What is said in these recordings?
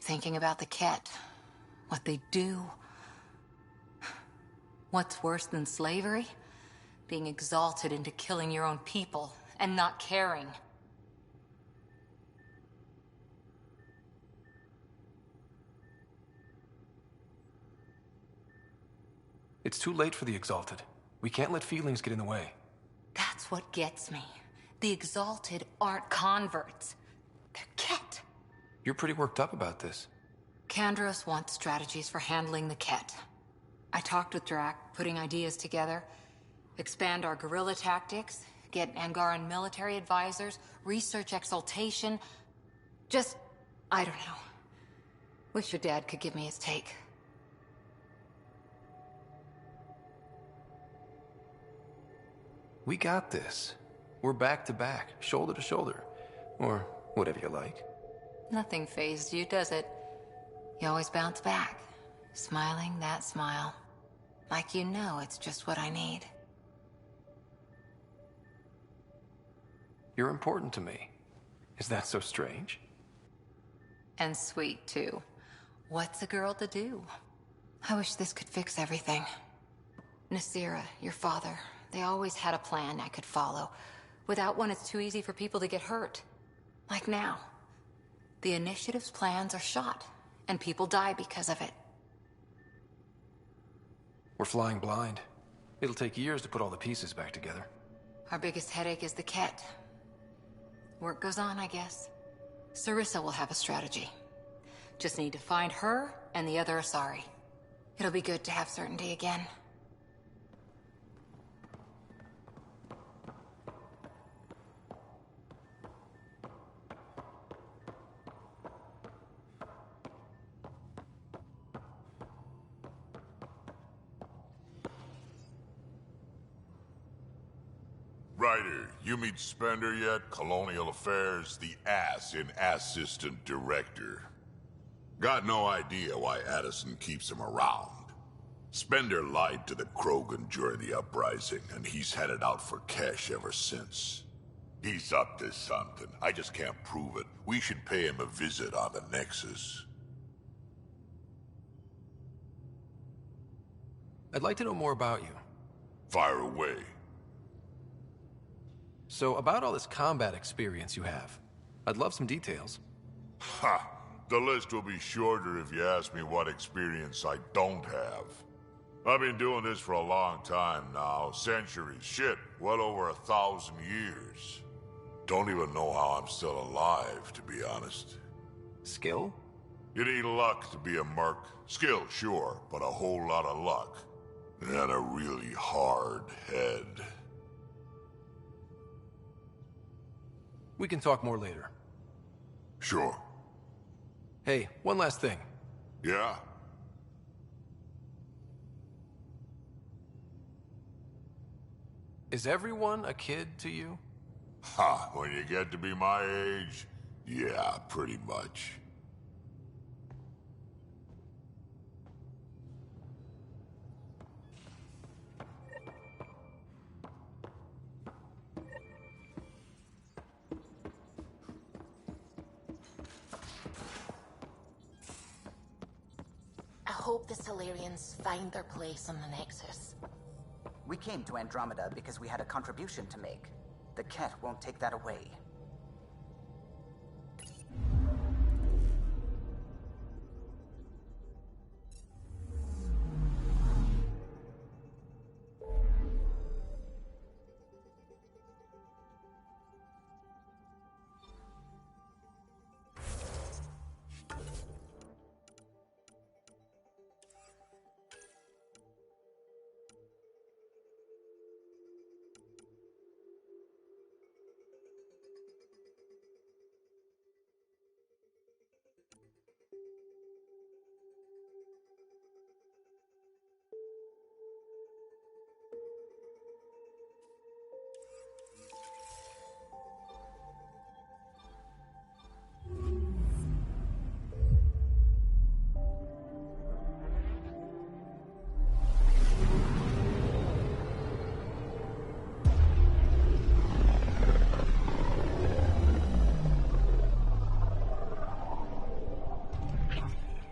thinking about the Ket. What they do. What's worse than slavery? Being exalted into killing your own people and not caring. It's too late for the Exalted. We can't let feelings get in the way. That's what gets me. The Exalted aren't converts. They're Ket. You're pretty worked up about this. Kandros wants strategies for handling the Ket. I talked with Drac, putting ideas together. Expand our guerrilla tactics, get Angaran military advisors, research exaltation. Just, I don't know. Wish your dad could give me his take. We got this. We're back to back, shoulder to shoulder. Or whatever you like. Nothing fazed you, does it? You always bounce back. Smiling that smile. Like you know it's just what I need. You're important to me. Is that so strange? And sweet, too. What's a girl to do? I wish this could fix everything. Nasira, your father, they always had a plan I could follow. Without one, it's too easy for people to get hurt. Like now. The Initiative's plans are shot, and people die because of it. We're flying blind. It'll take years to put all the pieces back together. Our biggest headache is the Ket. Work goes on, I guess. Sarissa will have a strategy. Just need to find her and the other Asari. It'll be good to have certainty again. Ryder, you meet Spender yet? Colonial Affairs, the ass in Assistant Director. Got no idea why Addison keeps him around. Spender lied to the Krogan during the uprising, and he's headed out for cash ever since. He's up to something. I just can't prove it. We should pay him a visit on the Nexus. I'd like to know more about you. Fire away. So, about all this combat experience you have, I'd love some details. Ha! The list will be shorter if you ask me what experience I don't have. I've been doing this for a long time now. Centuries. Shit, well over 1,000 years. Don't even know how I'm still alive, to be honest. Skill? You need luck to be a merc. Skill, sure, but a whole lot of luck. And a really hard head. We can talk more later. Sure. Hey, one last thing. Yeah? Is everyone a kid to you? Ha, when you get to be my age, yeah, pretty much. I hope the Solarians find their place on the Nexus. We came to Andromeda because we had a contribution to make. The Ket won't take that away.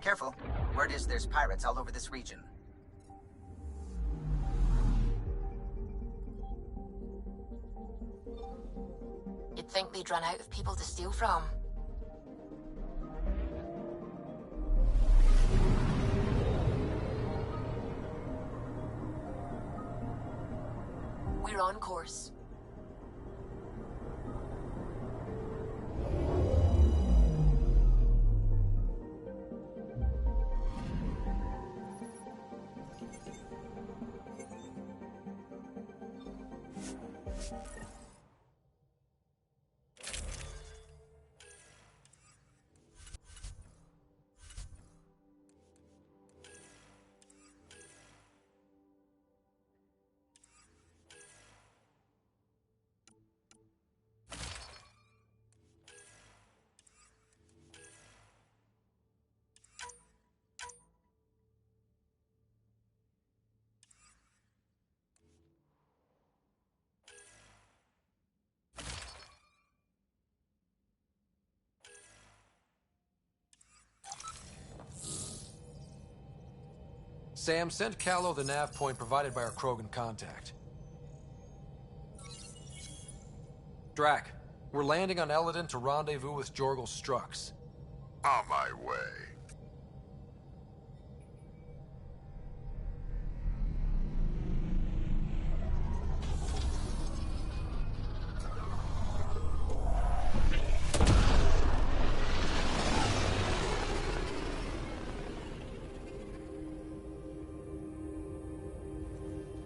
Careful. Word is there's pirates all over this region. You'd think they'd run out of people to steal from. We're on course. Sam, send Callow the nav point provided by our Krogan contact. Drac, we're landing on Eladon to rendezvous with Jorgal Strux. On my way.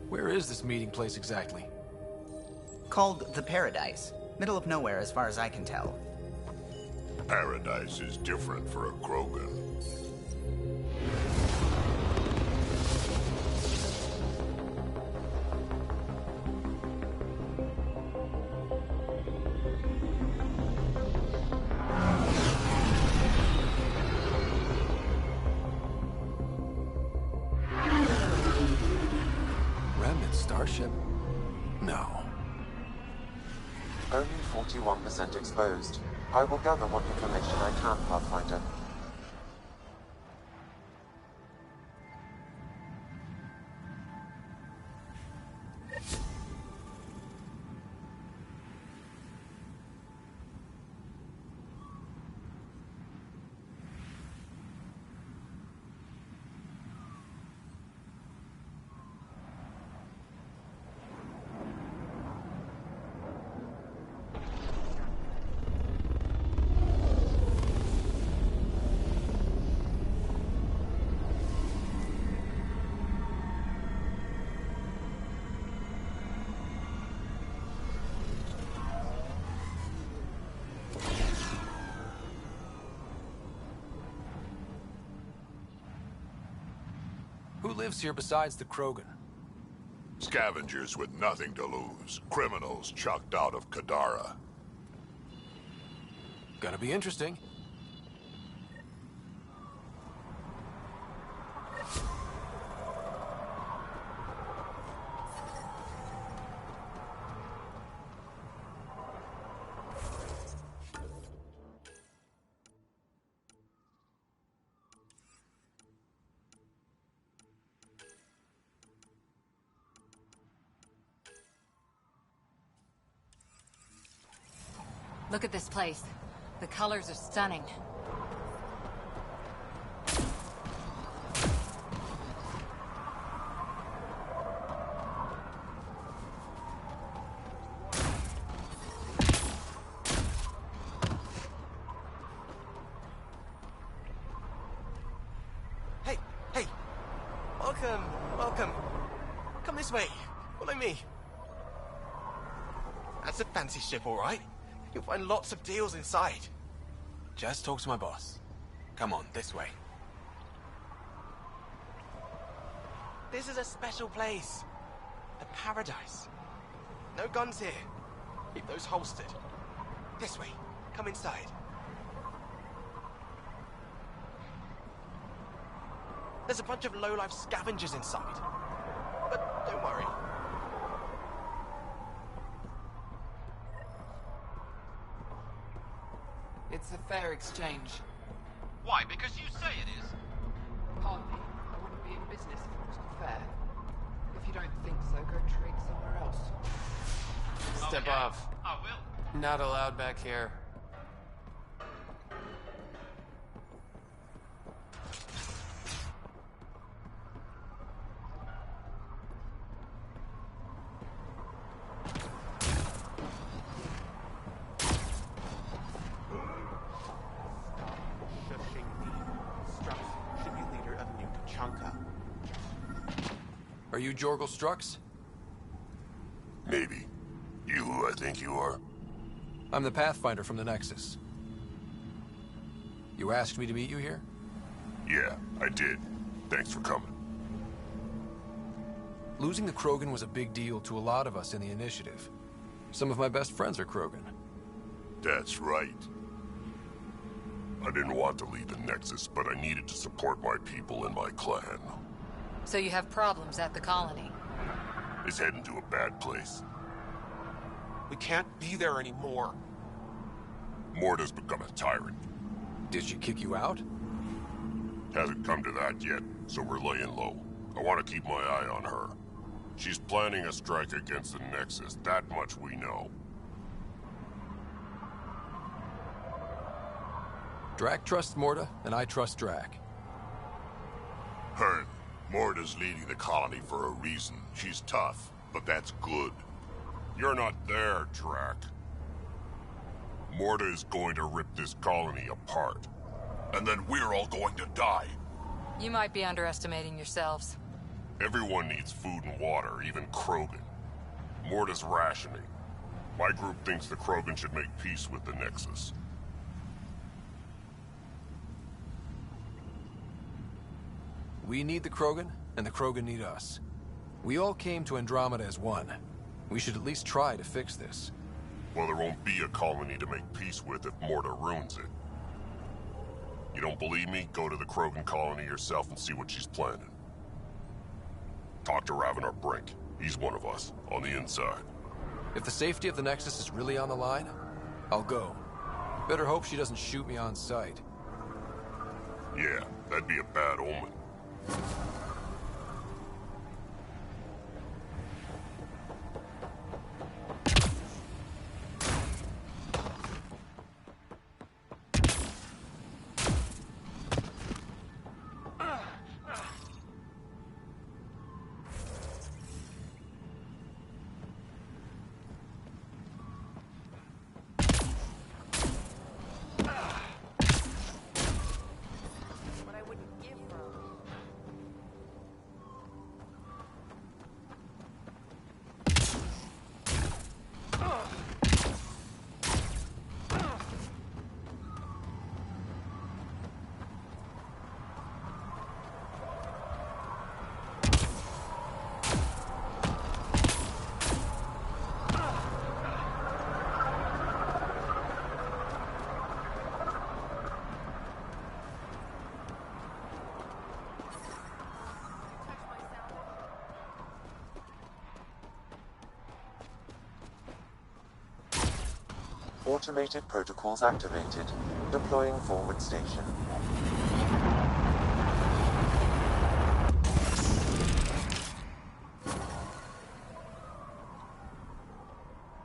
Where is this meeting place exactly? Called the Paradise. Middle of nowhere as far as I can tell. Paradise is different for a Krogan. Remnant starship? No. Only 41% exposed. I will gather what information I can, Pathfinder. Who lives here besides the Krogan? Scavengers with nothing to lose. Criminals chucked out of Kadara. Gonna be interesting. Look at this place. The colors are stunning. Hey, hey! Welcome, welcome. Come this way. Follow me. That's a fancy ship, all right. You'll find lots of deals inside. Just talk to my boss. Come on, this way. This is a special place. A paradise. No guns here. Keep those holstered. This way. Come inside. There's a bunch of low-life scavengers inside. But don't worry. It's a fair exchange. Why? Because you say it is? colony, I wouldn't be in business if it was unfair. If you don't think so, go trade somewhere else. Step off. I will. Not allowed back here. Are you Jorgel Strux? Maybe. You who I think you are? I'm the Pathfinder from the Nexus. You asked me to meet you here? Yeah, I did. Thanks for coming. Losing the Krogan was a big deal to a lot of us in the Initiative. Some of my best friends are Krogan. That's right. I didn't want to leave the Nexus, but I needed to support my people and my clan. So you have problems at the colony? It's heading to a bad place. We can't be there anymore. Morta's become a tyrant. Did she kick you out? Hasn't come to that yet, so we're laying low. I want to keep my eye on her. She's planning a strike against the Nexus, that much we know. Drac trusts Morta, and I trust Drac. Hearn, Morta's leading the colony for a reason. She's tough, but that's good. You're not there, Drac. Morta is going to rip this colony apart. And then we're all going to die. You might be underestimating yourselves. Everyone needs food and water, even Krogan. Morta's rationing. My group thinks the Krogan should make peace with the Nexus. We need the Krogan, and the Krogan need us. We all came to Andromeda as one. We should at least try to fix this. Well, there won't be a colony to make peace with if Morta ruins it. You don't believe me? Go to the Krogan colony yourself and see what she's planning. Talk to Ravenar Brink. He's one of us, on the inside. If the safety of the Nexus is really on the line, I'll go. Better hope she doesn't shoot me on sight. Yeah, that'd be a bad omen. Automated protocols activated. Deploying forward station.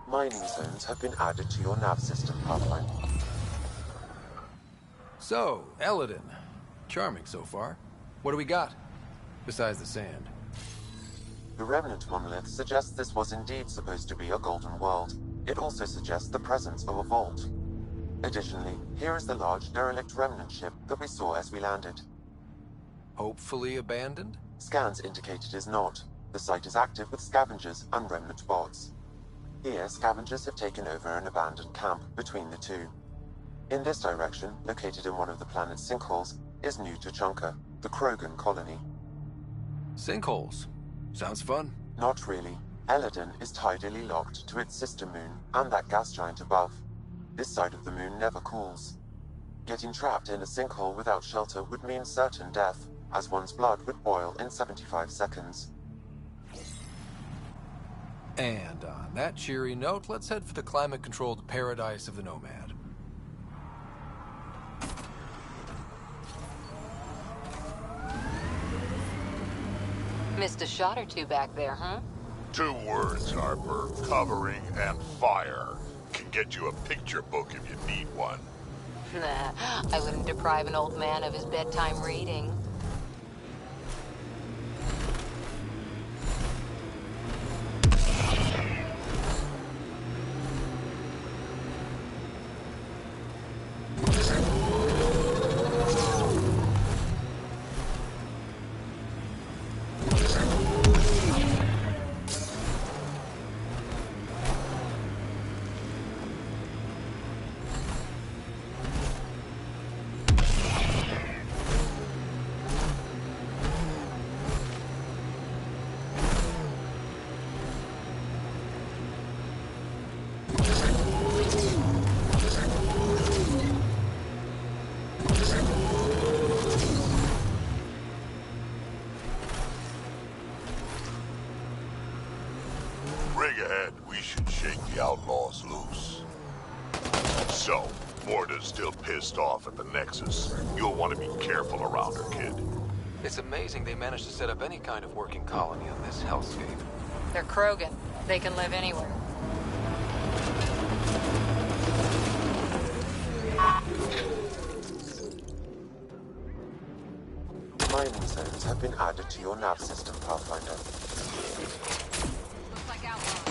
Mining zones have been added to your nav system, Pathfinder. So, Eladin. Charming so far. What do we got? Besides the sand. The Remnant monolith suggests this was indeed supposed to be a golden world. It also suggests the presence of a vault. Additionally, here is the large derelict remnant ship that we saw as we landed. Hopefully abandoned? Scans indicate it is not. The site is active with scavengers and remnant bots. Here, scavengers have taken over an abandoned camp between the two. In this direction, located in one of the planet's sinkholes, is New Tuchanka, the Krogan colony. Sinkholes. Sounds fun. Not really. Eladin is tidally locked to its sister moon and that gas giant above. This side of the moon never cools. Getting trapped in a sinkhole without shelter would mean certain death, as one's blood would boil in 75 seconds. And on that cheery note, let's head for the climate-controlled paradise of the Nomad. Missed a shot or two back there, huh? 2 words, Harper. Covering and fire. Can get you a picture book if you need one. Nah, I wouldn't deprive an old man of his bedtime reading. Rig ahead, we should shake the outlaws loose. So, Morta's still pissed off at the Nexus. You'll want to be careful around her, kid. It's amazing they managed to set up any kind of working colony on this hellscape. They're Krogan. They can live anywhere. Mining zones have been added to your nav system, Pathfinder. Looks like outlaws.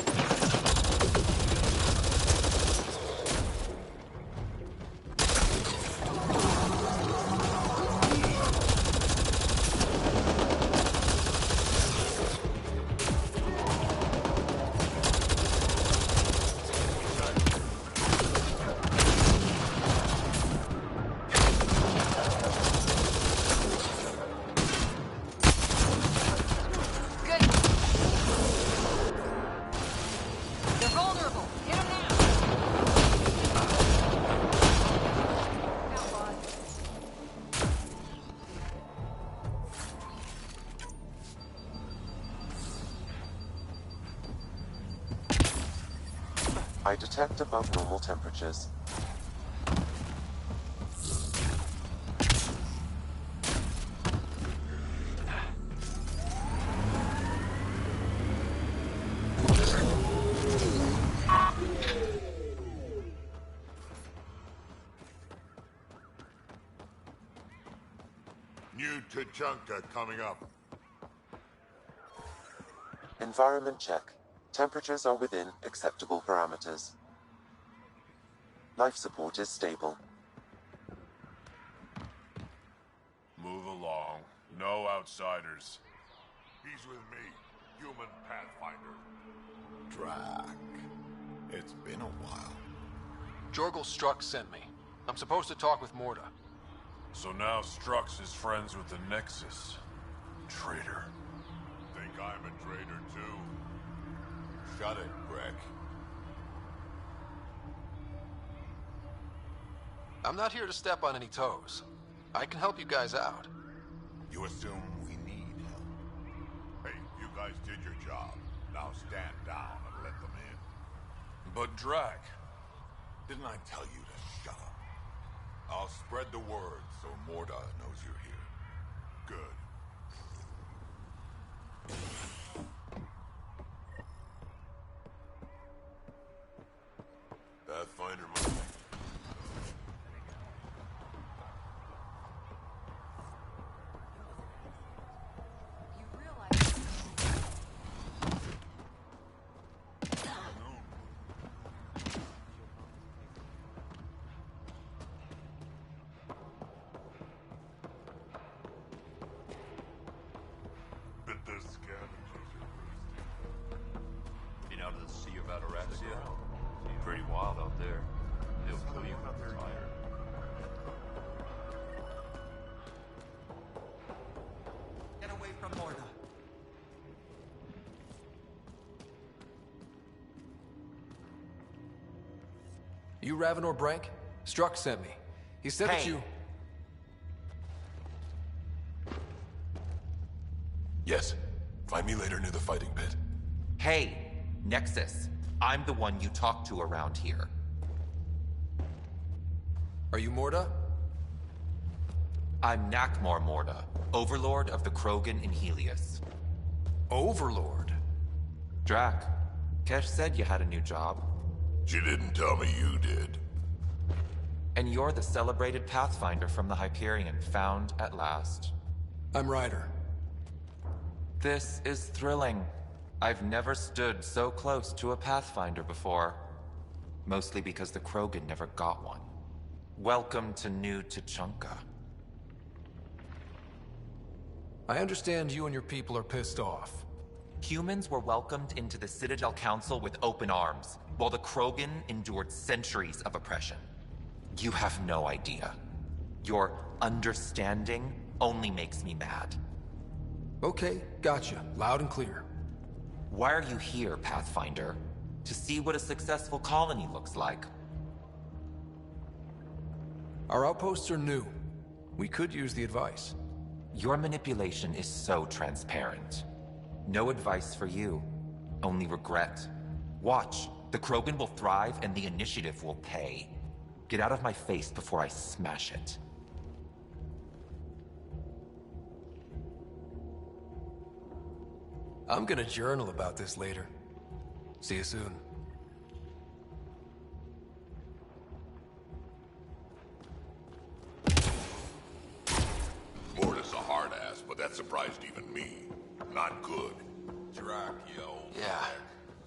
I detect above normal temperatures. New Tachanka coming up. Environment check. Temperatures are within acceptable parameters. Life support is stable. Move along. No outsiders. He's with me, human Pathfinder. Drac. It's been a while. Jorgel Strux sent me. I'm supposed to talk with Morta. So now Strux is friends with the Nexus. Traitor. Think I'm a traitor too? Shut it, Greg. I'm not here to step on any toes. I can help you guys out. You assume we need help. Hey, you guys did your job. Now stand down and let them in. But Drac, Didn't I tell you to shut up? I'll spread the word so Morta knows you're here. Good. Pathfinder, Pretty wild out there. They'll kill you when they're tired. Get away from Morta. You Ravenor Brank? Strux sent me. He said that you... Yes. Find me later near the fighting pit. Hey, Nexus. I'm the one you talk to around here. Are you Morta? I'm Nakmor Morta, Overlord of the Krogan in Helios. Overlord? Drac, Kesh said you had a new job. She didn't tell me you did. And you're the celebrated Pathfinder from the Hyperion, found at last. I'm Ryder. This is thrilling. I've never stood so close to a Pathfinder before. Mostly because the Krogan never got one. Welcome to New Tuchanka. I understand you and your people are pissed off. Humans were welcomed into the Citadel Council with open arms, while the Krogan endured centuries of oppression. You have no idea. Your understanding only makes me mad. Okay, gotcha. Loud and clear. Why are you here, Pathfinder? To see what a successful colony looks like. Our outposts are new. We could use the advice. Your manipulation is so transparent. No advice for you, only regret. Watch, the Krogan will thrive and the initiative will pay. Get out of my face before I smash it. I'm gonna journal about this later. See you soon. Mortis a hard ass, but that surprised even me. Not good. Drac, yo. Yeah.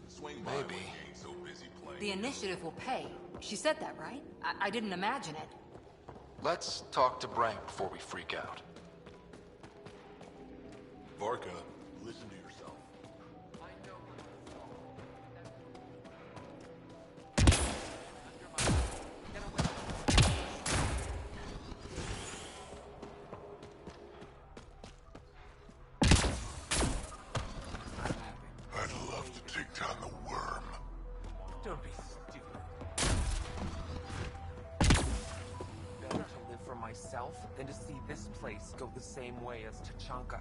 Swing by maybe. when you ain't so busy playing. The initiative will pay. She said that, right? I didn't imagine it. Let's talk to Brank before we freak out. Varka, listen to yourself. I'd love to take down the worm. Don't be stupid. Better to live for myself than to see this place go the same way as Tuchanka.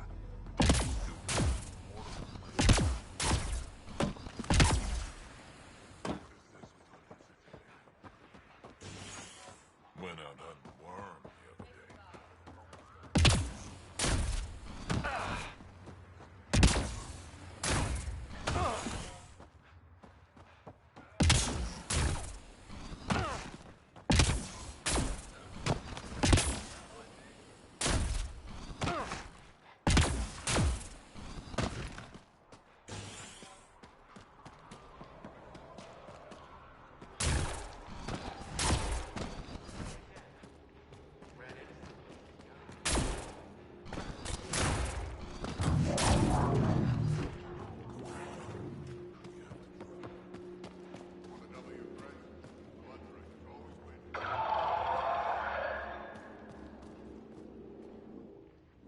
Went out hunting a worm the other day.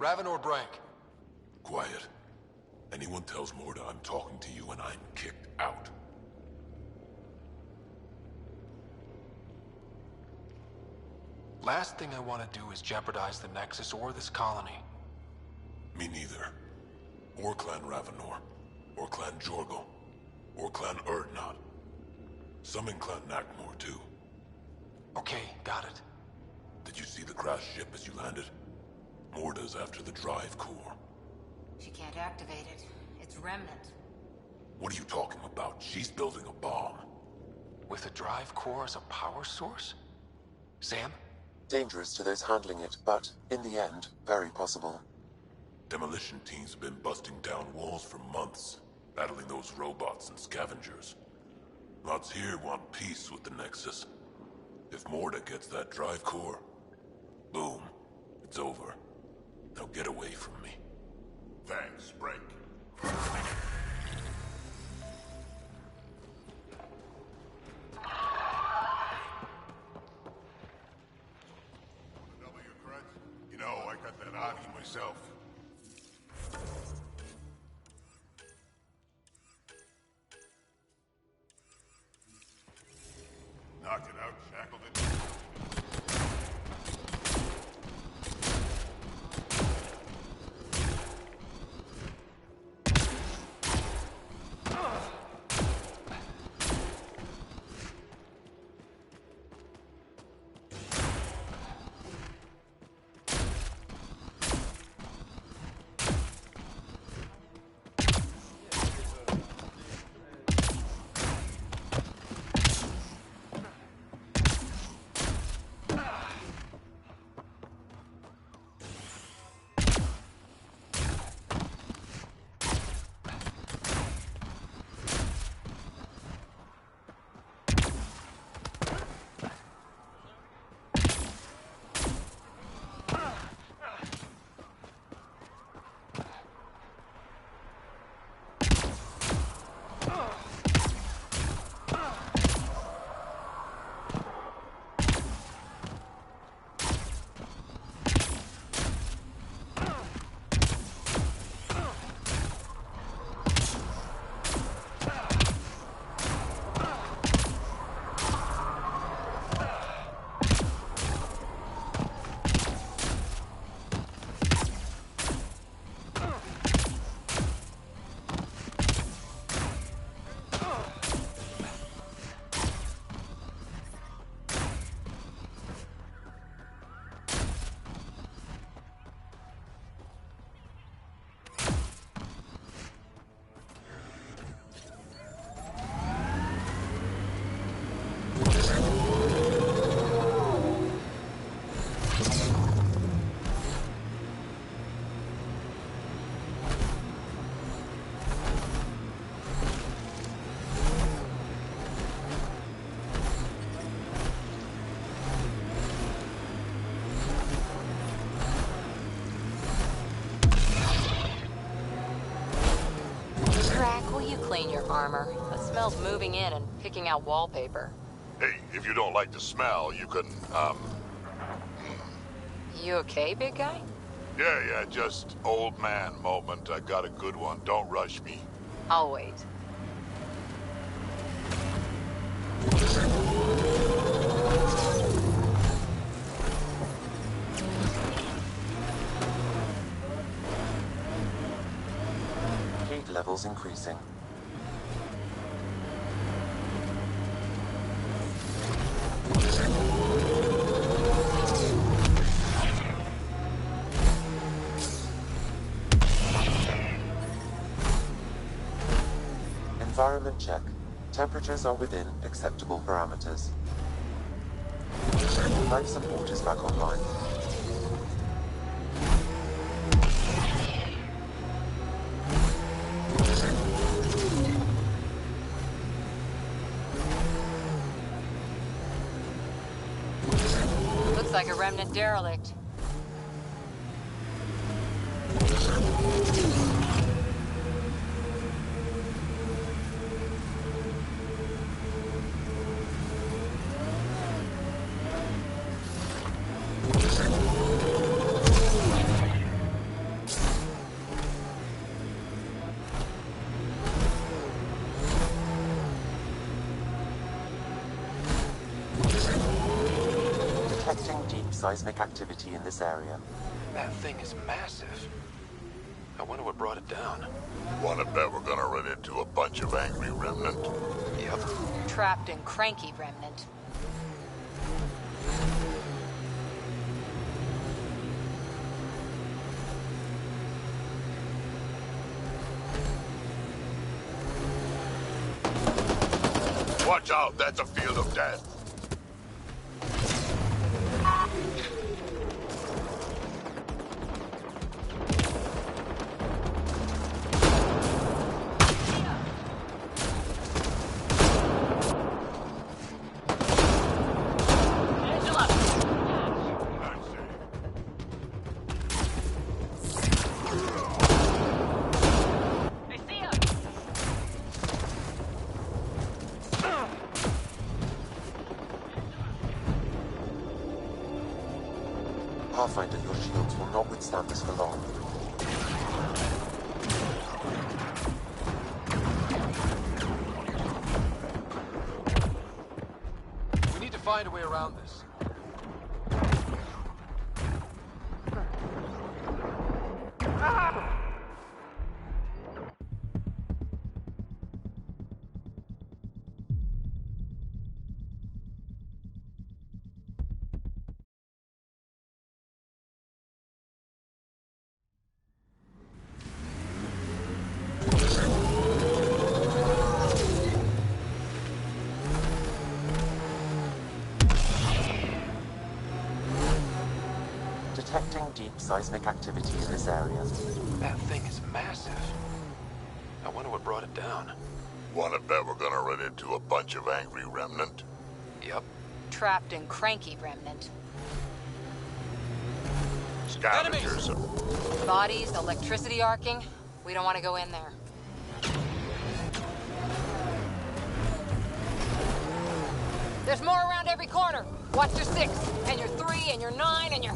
Raven or Brank? Quiet. Anyone tells Morda I'm talking to you and I'm kicked out. Last thing I want to do is jeopardize the Nexus or this colony. Me neither. Or Clan Ravenor. Or Clan Jorgal. Or Clan Urdnot. Some in Clan Nakmor, too. Okay, got it. Did you see the crashed ship as you landed? Morda's after the drive core. She can't activate it. It's remnant. What are you talking about? She's building a bomb. With a drive core as a power source? Sam? Dangerous to those handling it, but, in the end, very possible. Demolition teams have been busting down walls for months, battling those robots and scavengers. Lots here want peace with the Nexus. If Morda gets that drive core, boom, it's over. Now get away from me. Thanks, Brank. You know, I got that Adi myself. Knocked it out, shackled it. armor. That smells moving in and picking out wallpaper. Hey, if you don't like the smell, you can, You okay, big guy? Yeah, just old man moment. I got a good one. Don't rush me. I'll wait. Heat levels increasing. Environment check. Temperatures are within acceptable parameters. Life support is back online. Looks like a remnant derelict. Detecting deep seismic activity in this area. That thing is massive. I wonder what brought it down. Wanna bet we're gonna run into a bunch of angry remnant? Yep. Trapped and cranky remnant. Watch out, that's a field of death. Pathfinder, your shields will not withstand this for long. We need to find a way around this. Detecting deep seismic activity in this area. That thing is massive. I wonder what brought it down. Wanna bet we're gonna run into a bunch of angry remnant? Yep. Trapped and cranky remnant. Scavengers. Bodies, electricity arcing. We don't want to go in there. There's more around every corner. Watch your 6, and your 3, and your 9, and your...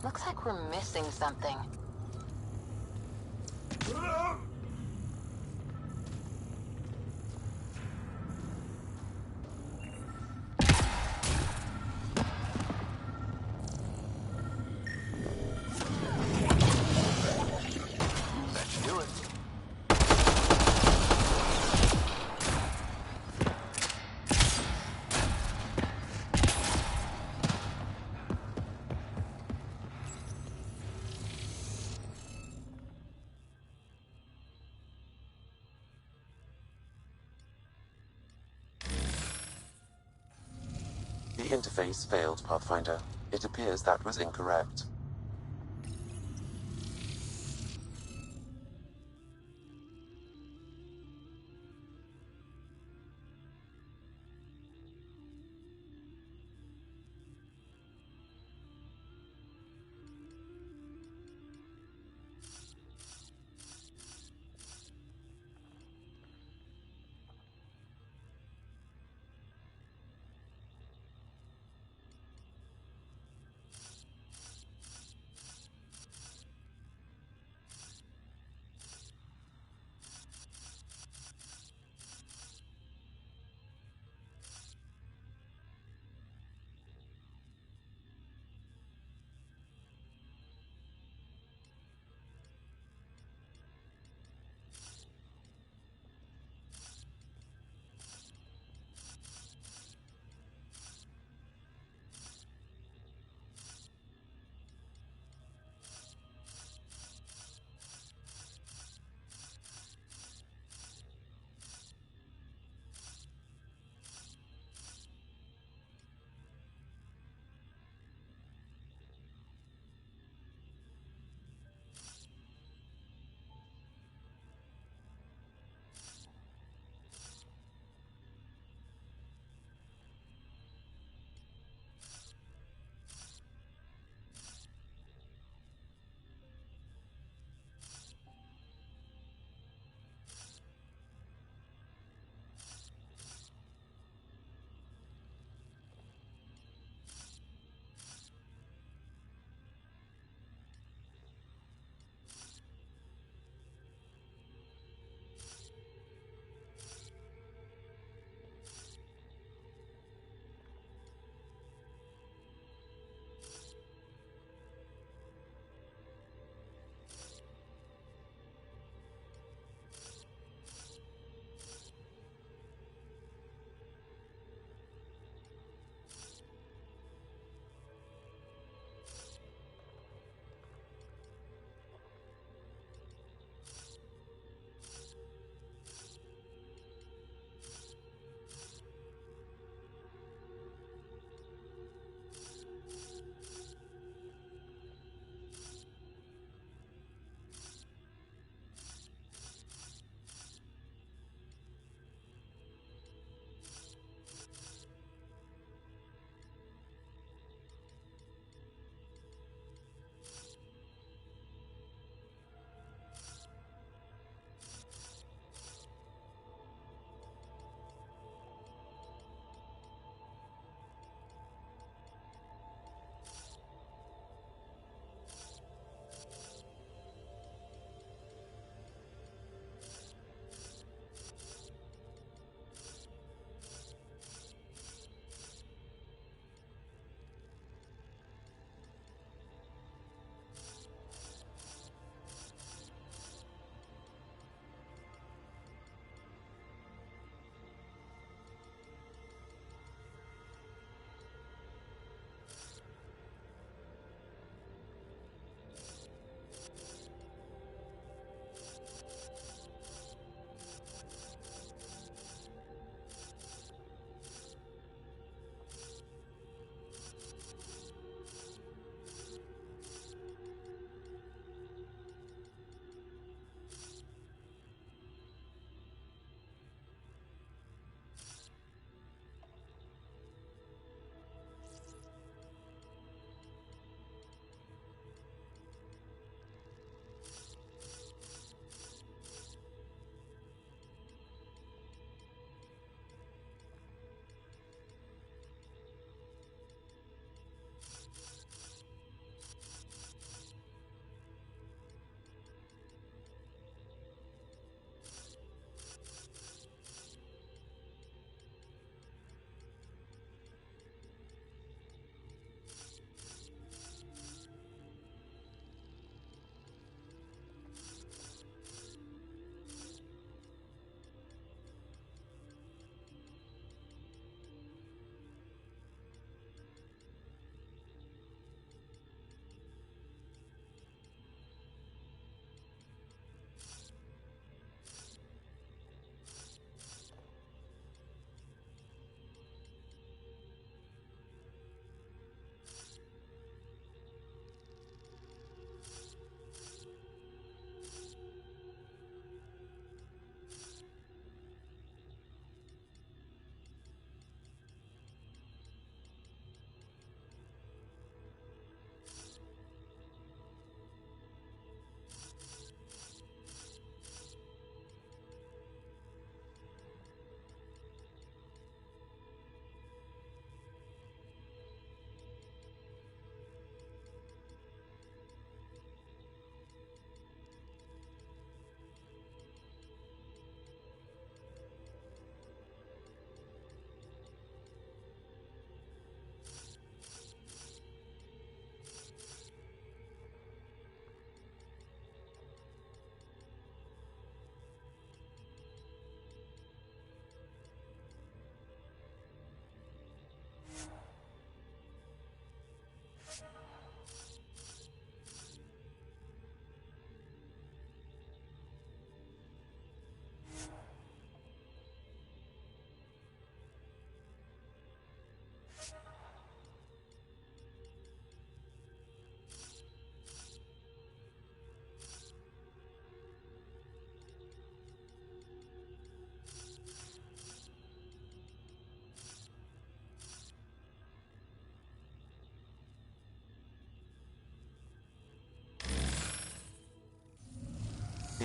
Looks like we're missing something. That should do it. The interface failed, Pathfinder. It appears that was incorrect.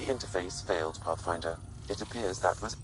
interface failed, Pathfinder. It appears that was...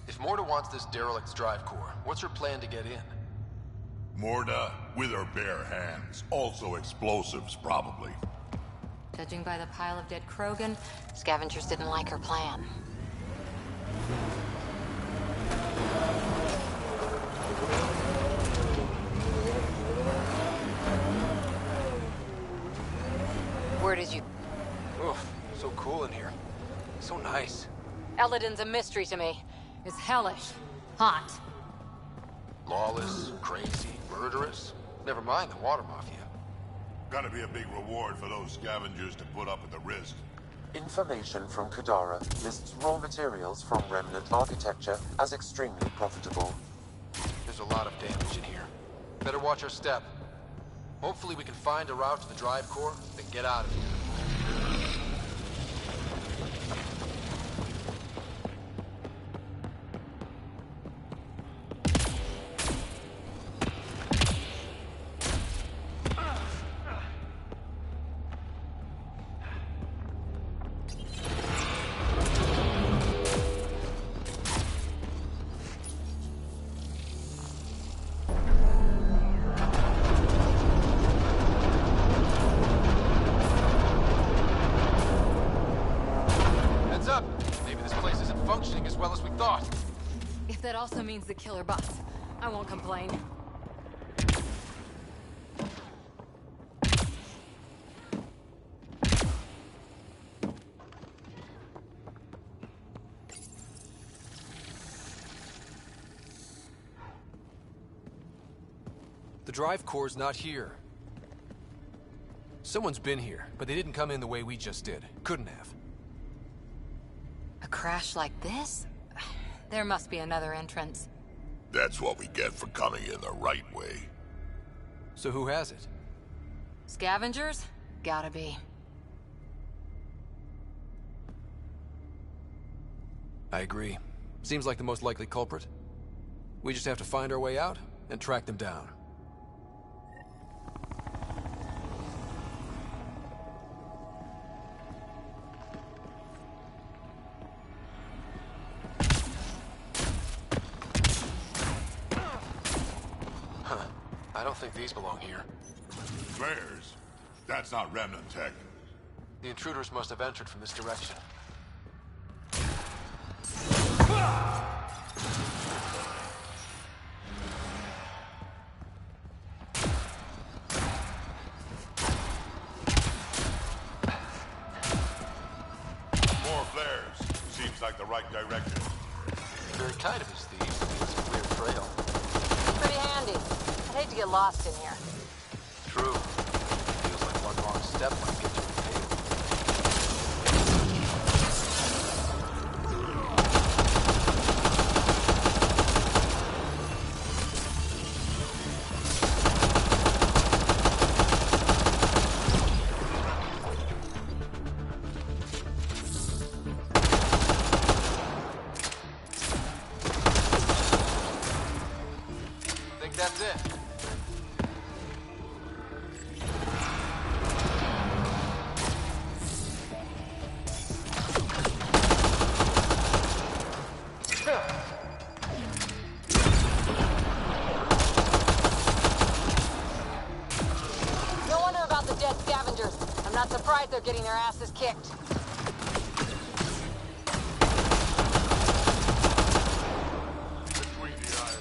If Morta wants this derelict's drive core, what's her plan to get in? Morta, with her bare hands. Also explosives, probably. Judging by the pile of dead Krogan, scavengers didn't like her plan. Where did you... Oof, so cool in here. So nice. Eladin's a mystery to me. It's hellish. Hot. Lawless, crazy, murderous. Never mind the water mafia. Gotta be a big reward for those scavengers to put up with the risk. Information from Kadara lists raw materials from remnant architecture as extremely profitable. There's a lot of damage in here. Better watch our step. Hopefully we can find a route to the drive core, then get out of here. That also means the killer bots. I won't complain. The drive core's not here. Someone's been here, but they didn't come in the way we just did. Couldn't have. A crash like this? There must be another entrance. That's what we get for coming in the right way. So who has it? Scavengers? Gotta be. I agree. Seems like the most likely culprit. We just have to find our way out and track them down. think these belong here. Flares? That's not remnant tech. The intruders must have entered from this direction. More flares. Seems like the right direction. Very kind of his thieves to leave us a clear trail. Pretty handy. I'd hate to get lost in here. True. Feels like one wrong step might get you impaled. Think that's it? No wonder about the dead scavengers. I'm not surprised they're getting their asses kicked. Between the eyes.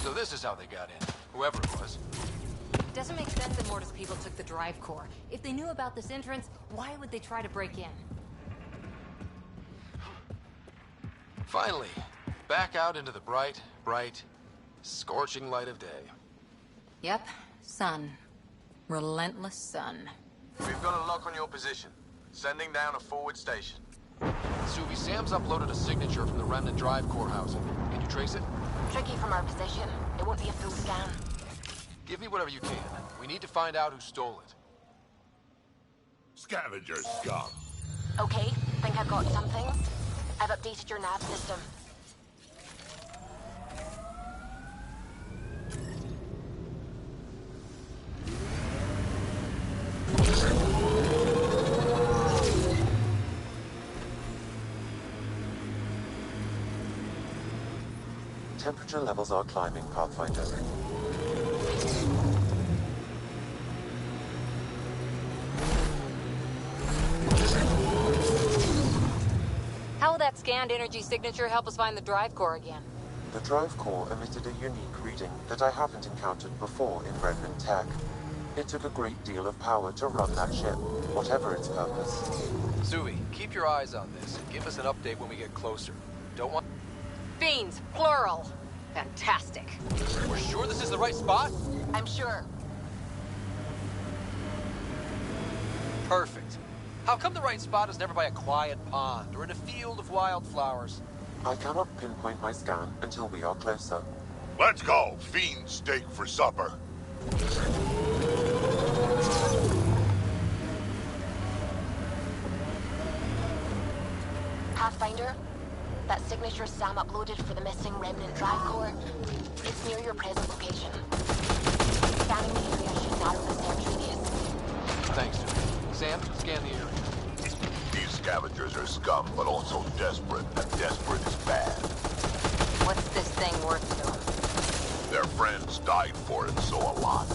So this is how they got in. Whoever it was. It doesn't make sense that Morta's people took the drive core. If they knew about this entrance, why would they try to break in? Finally, back out into the bright, scorching light of day. Yep, sun. Relentless sun. We've got a lock on your position. Sending down a forward station. Suvi, Sam's uploaded a signature from the remnant drive core housing. Can you trace it? Tricky from our position. It won't be a full scan. Give me whatever you can. We need to find out who stole it. Scavenger scum. Okay, think I've got some things. I've updated your nav system. Temperature levels are climbing, Pathfinder. How will that scanned energy signature help us find the drive core again? The drive core emitted a unique reading that I haven't encountered before in remnant tech. It took a great deal of power to run that ship, whatever its purpose. Suvi, keep your eyes on this and give us an update when we get closer. Don't want... Fiends, plural. Fantastic. We're sure this is the right spot? I'm sure. Perfect. How come the right spot is never by a quiet pond or in a field of wildflowers? I cannot pinpoint my scan until we are closer. Let's go. Fiend steak for supper. Pathfinder, that signature Sam uploaded for the missing remnant drive core, it's near your present location. Scanning the area should narrow the search radius. Thanks, Suvi. Sam, scan the area. These scavengers are scum, but also desperate, and desperate is bad. What's this thing worth to them? Their friends died for it, so a lot.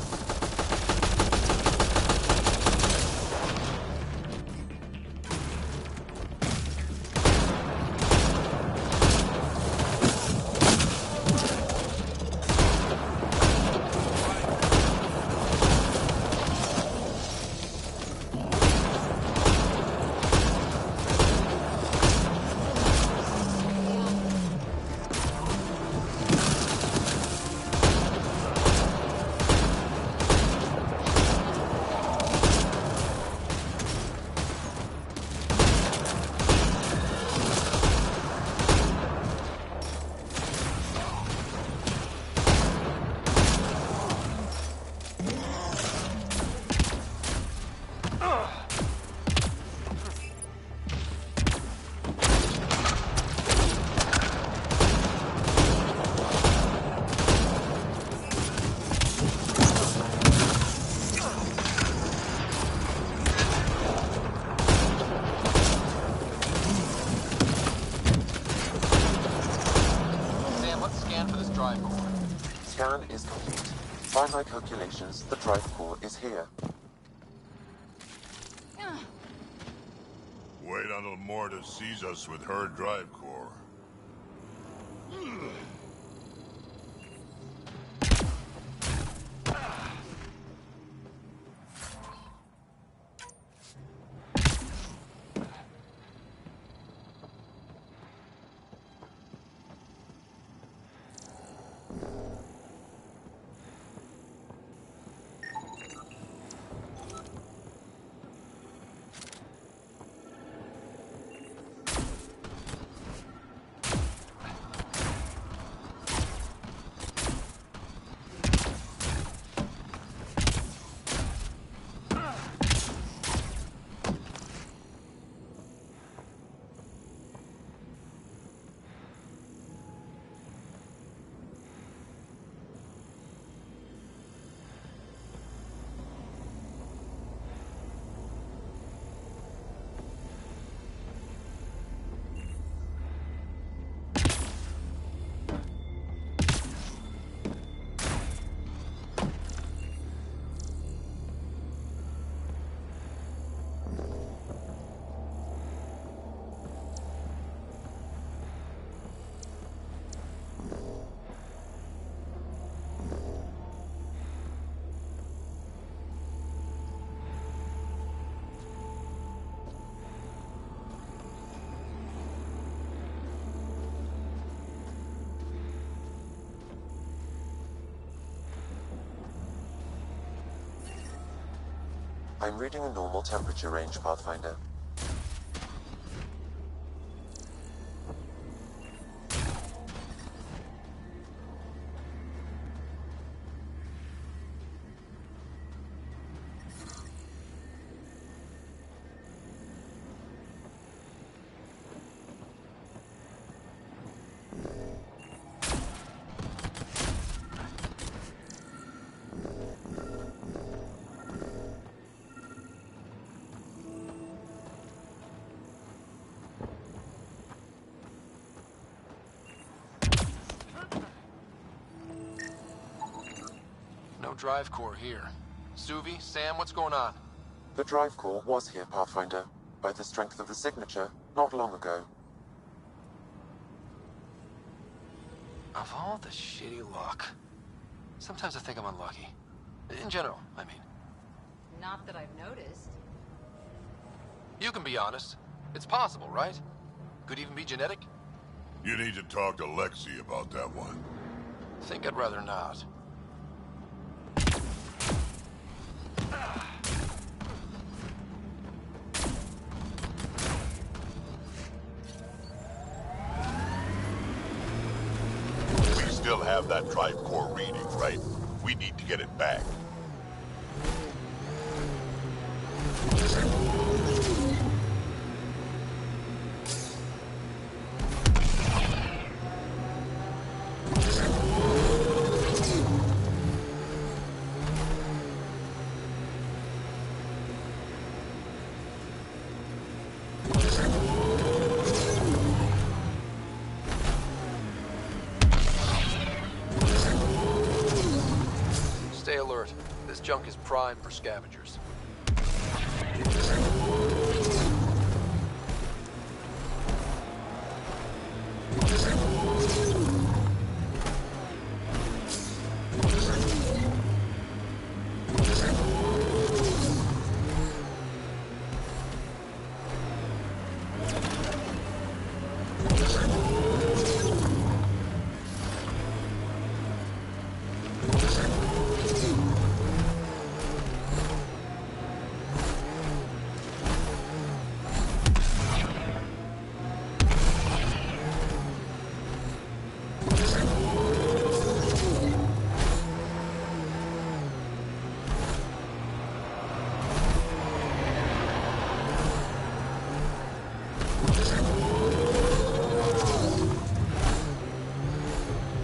complete. By my calculations, the drive core is here. Wait until Morta sees us with her drive core. I'm reading a normal temperature range, Pathfinder. No drive core here. Suvi, Sam, what's going on? The drive core was here, Pathfinder, by the strength of the signature, not long ago. Of all the shitty luck. Sometimes I think I'm unlucky. In general, I mean. Not that I've noticed. You can be honest. It's possible, right? Could even be genetic? You need to talk to Lexi about that one. Think I'd rather not. We still have that drive core reading, right? We need to get it back. Stay alert. This junk is prime for scavengers.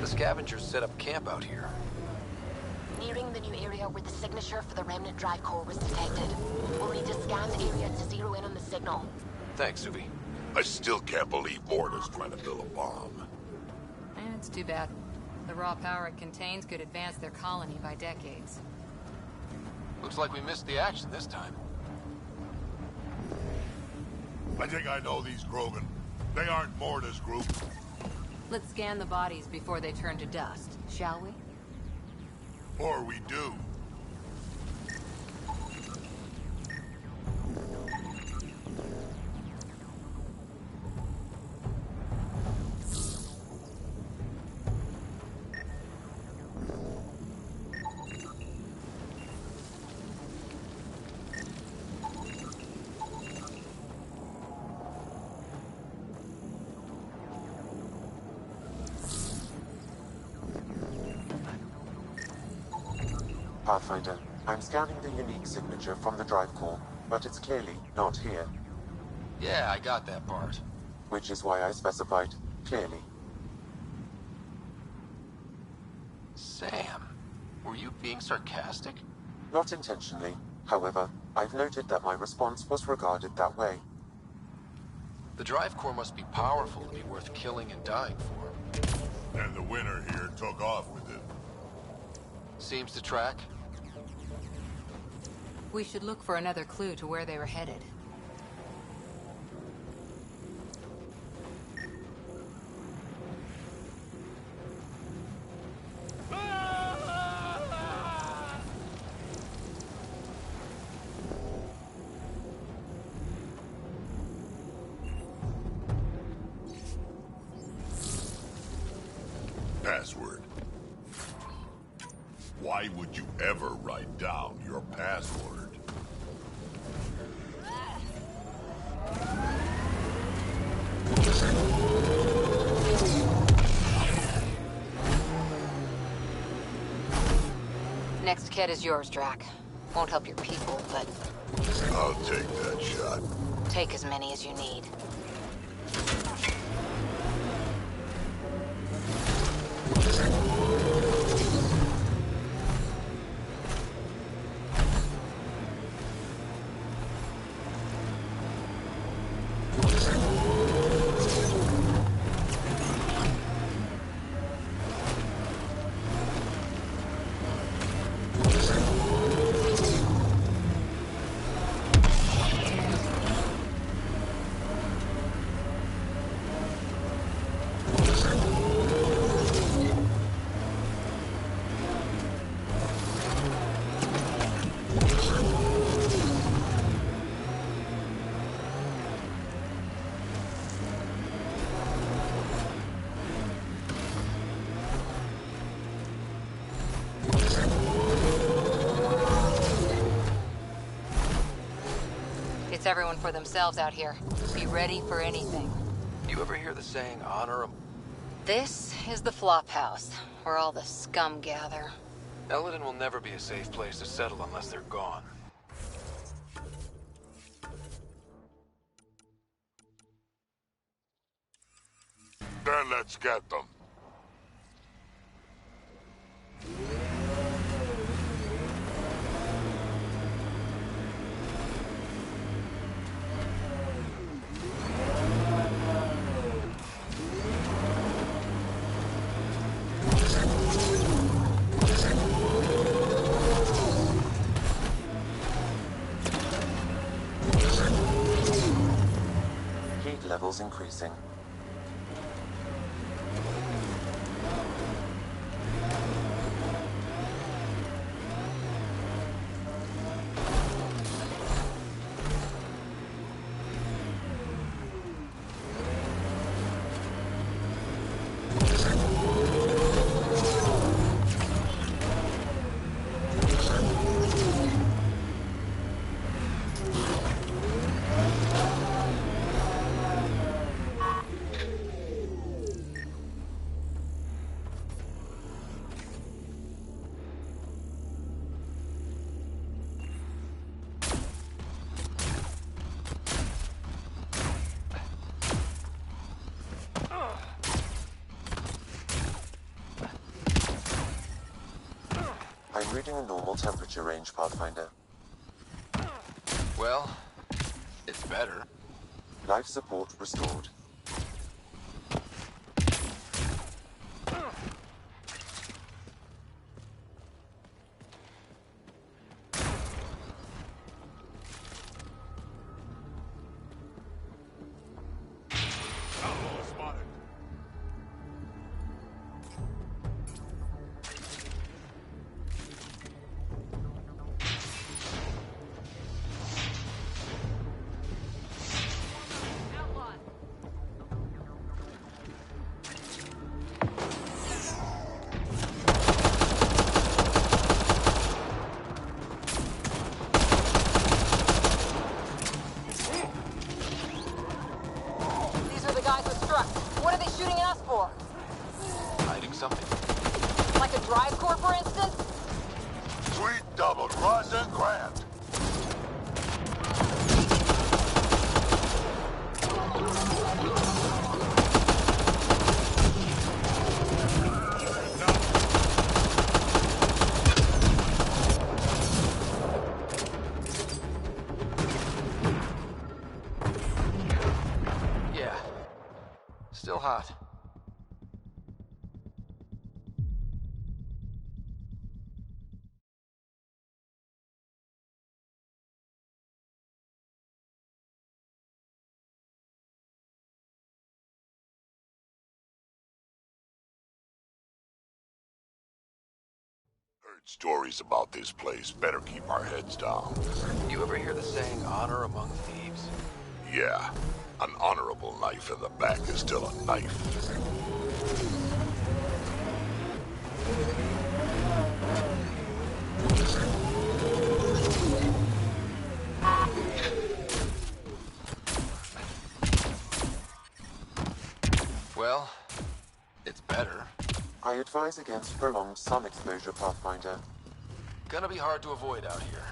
Scavengers set up camp out here. Nearing the new area where the signature for the remnant drive core was detected. We'll need to scan the area to zero in on the signal. Thanks, Suvi. I still can't believe Morta's trying to build a bomb. It's too bad. The raw power it contains could advance their colony by decades. Looks like we missed the action this time. I think I know these Krogan. They aren't Morta's group. Let's scan the bodies before they turn to dust, shall we? Or we do. Pathfinder, I'm scanning the unique signature from the drive core, but it's clearly not here. Yeah, I got that part. Which is why I specified clearly. Sam, were you being sarcastic? Not intentionally. However, I've noted that my response was regarded that way. The drive core must be powerful to be worth killing and dying for. And the winner here took off with it. Seems to track. We should look for another clue to where they were headed. Password. Why would you ever write down your password? Next kit is yours, Drac. Won't help your people, but... I'll take that shot. Take as many as you need. It's everyone for themselves out here. Be ready for anything. You ever hear the saying, honor 'em? This is the flop house, where all the scum gather. Eldon will never be a safe place to settle unless they're gone. Then let's get them. Heat levels increasing. I'm reading a normal temperature range, Pathfinder. Well, it's better. Life support restored. Crossing Grant. Yeah. Still hot. Heard stories about this place. Better keep our heads down. You ever hear the saying, honor among thieves? Yeah. An honorable knife in the back is still a knife. Well, it's better. I advise against prolonged sun exposure, Pathfinder. Gonna be hard to avoid out here.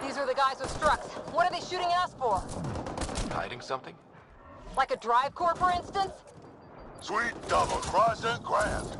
These are the guys with Strux. What are they shooting at us for? Hiding something? Like a drive core, for instance? Sweet double crossing Grant.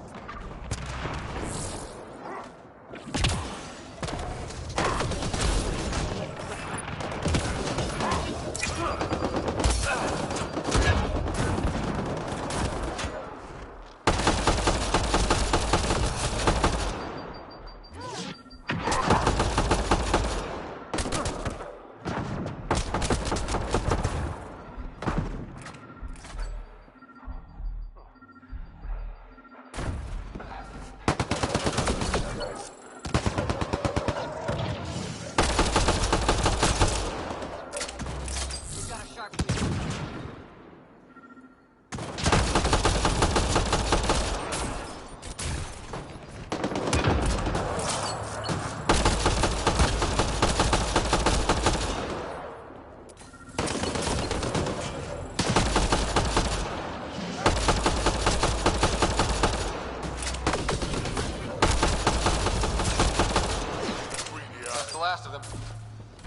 Last of them.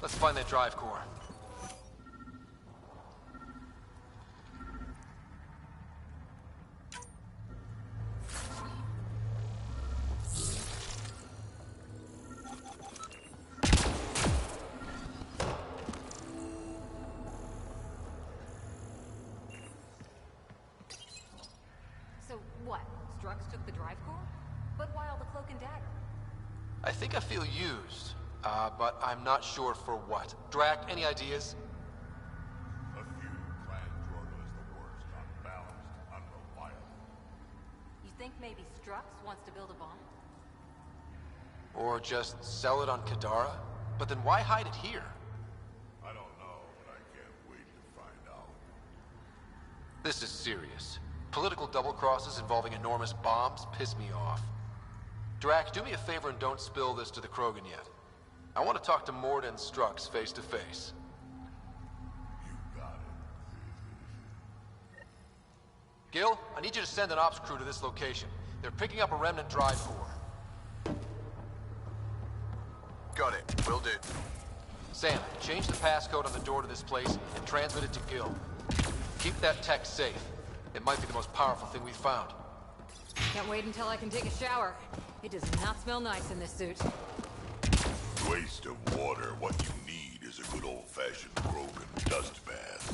Let's find that drive core. So what? Strux took the drive core? But why all the cloak and dagger? I think I feel used, but I'm not sure for what. Drac, any ideas? A few clan Jordan is the worst, unbalanced, unreliable. You think maybe Strux wants to build a bomb? Or just sell it on Kadara? But then why hide it here? I don't know, but I can't wait to find out. This is serious. Political double-crosses involving enormous bombs piss me off. Drac, do me a favor and don't spill this to the Krogan yet. I want to talk to Mord and Strux face to face. You got it. Gil, I need you to send an ops crew to this location. They're picking up a remnant drive core. Got it. Will do. Sam, change the passcode on the door to this place and transmit it to Gil. Keep that tech safe. It might be the most powerful thing we've found. Can't wait until I can take a shower. It does not smell nice in this suit. Waste of water. What you need is a good old-fashioned Krogan dust bath.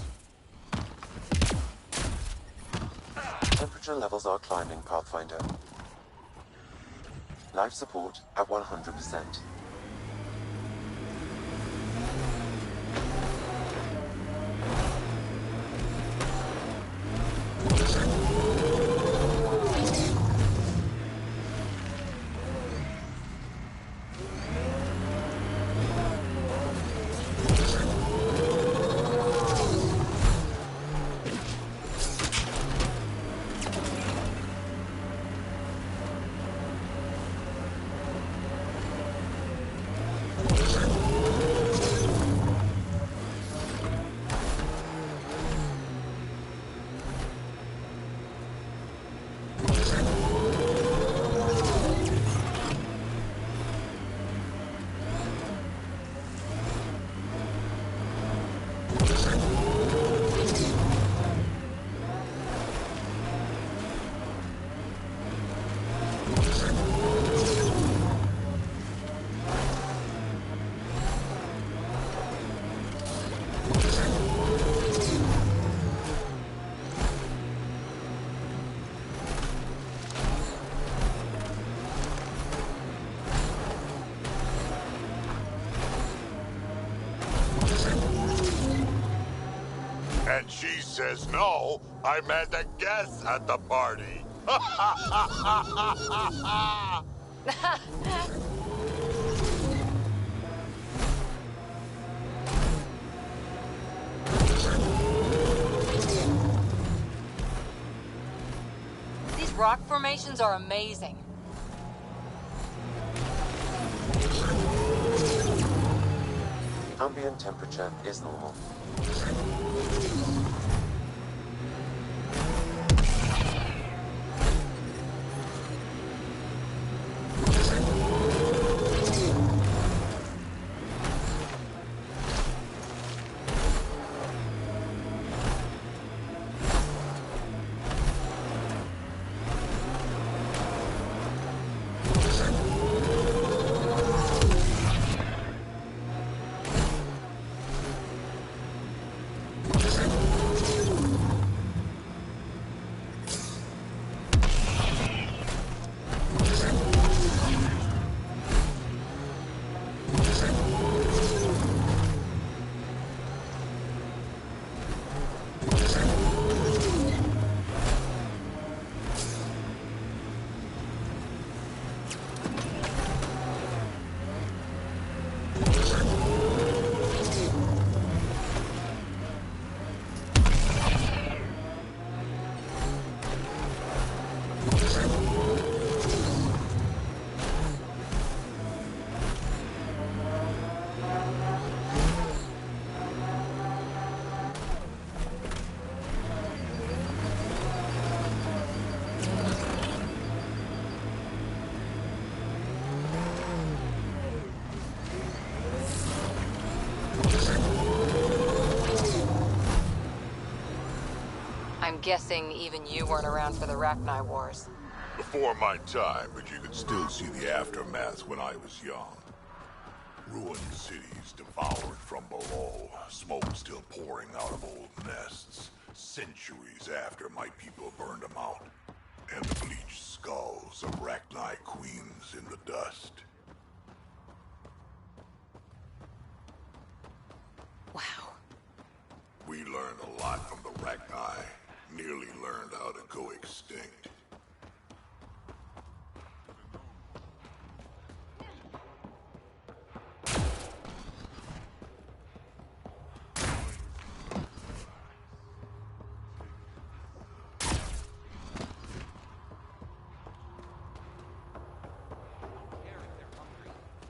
Temperature levels are climbing, Pathfinder. Life support at 100%. And she says no, I'm at the guest at the party. These rock formations are amazing. Ambient temperature is normal. I'm guessing even you weren't around for the Rachni Wars. Before my time, but you could still see the aftermath when I was young. Ruined cities devoured from below, smoke still pouring out of old nests, centuries after my people burned them out, and the bleached skulls of Rachni queens in the dust. Wow. We learned a lot from the Rachni, nearly learned how to go extinct.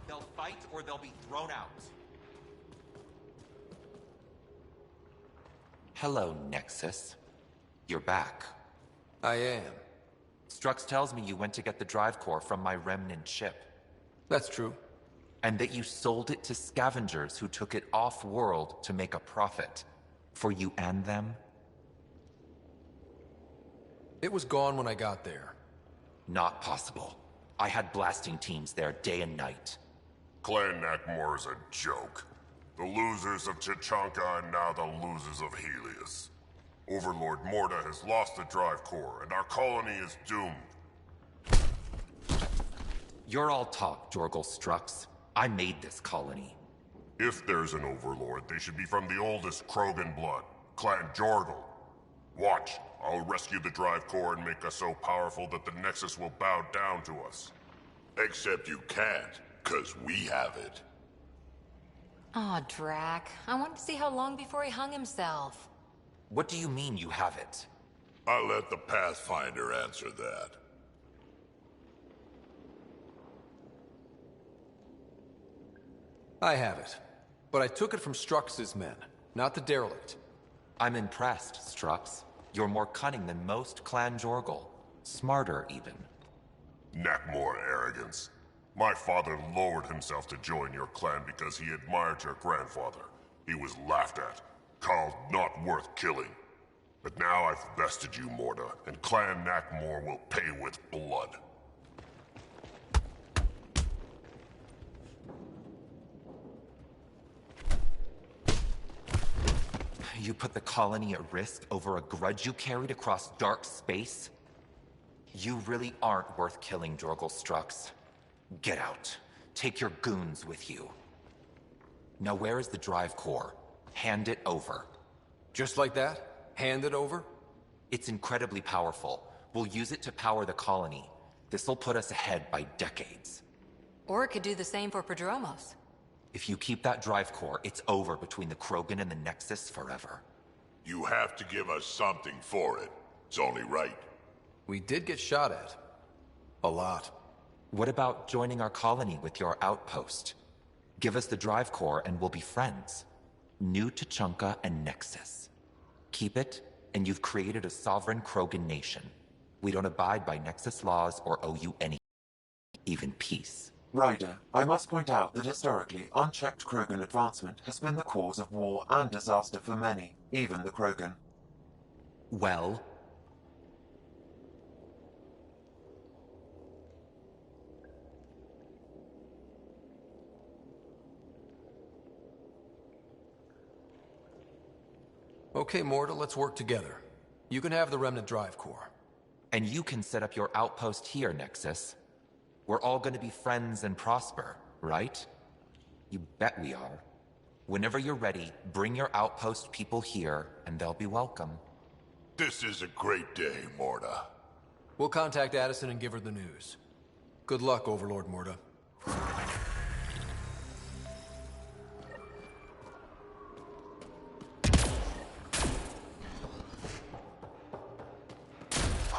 They'll fight or they'll be thrown out. Hello, Nexus. You're back. I am. Strux tells me you went to get the drive core from my remnant ship. That's true. And that you sold it to scavengers who took it off-world to make a profit. For you and them? It was gone when I got there. Not possible. I had blasting teams there day and night. Clan Nakmor is a joke. The losers of Chichanka and now the losers of Helios. Overlord Morda has lost the drive core, and our colony is doomed. You're all talk, Jorgal Strux. I made this colony. If there's an overlord, they should be from the oldest Krogan blood, Clan Jorgal. Watch, I'll rescue the drive core and make us so powerful that the Nexus will bow down to us. Except you can't, 'cause we have it. Aw, Drac. I wanted to see how long before he hung himself. What do you mean you have it? I'll let the Pathfinder answer that. I have it. But I took it from Strux's men, not the derelict. I'm impressed, Strux. You're more cunning than most Clan Jorgal. Smarter, even. Nakmor arrogance. My father lowered himself to join your clan because he admired your grandfather. He was laughed at, called not worth killing. But now I've bested you, Morda, and Clan Nakmor will pay with blood. You put the colony at risk over a grudge you carried across dark space? You really aren't worth killing, Jorgal Strux. Get out. Take your goons with you. Now where is the drive core? Hand it over. Just like that? Hand it over? It's incredibly powerful. We'll use it to power the colony. This'll put us ahead by decades. Or it could do the same for Prodromos. If you keep that drive core, it's over between the Krogan and the Nexus forever. You have to give us something for it. It's only right. We did get shot at. A lot. What about joining our colony with your outpost? Give us the drive core and we'll be friends. New Tuchanka and Nexus. Keep it, and you've created a sovereign Krogan nation. We don't abide by Nexus laws or owe you anything, even peace. Ryder, I must point out that historically, unchecked Krogan advancement has been the cause of war and disaster for many, even the Krogan. Well? Okay, Morta, let's work together. You can have the Remnant drive core. And you can set up your outpost here, Nexus. We're all gonna be friends and prosper, right? You bet we are. Whenever you're ready, bring your outpost people here, and they'll be welcome. This is a great day, Morta. We'll contact Addison and give her the news. Good luck, Overlord Morta.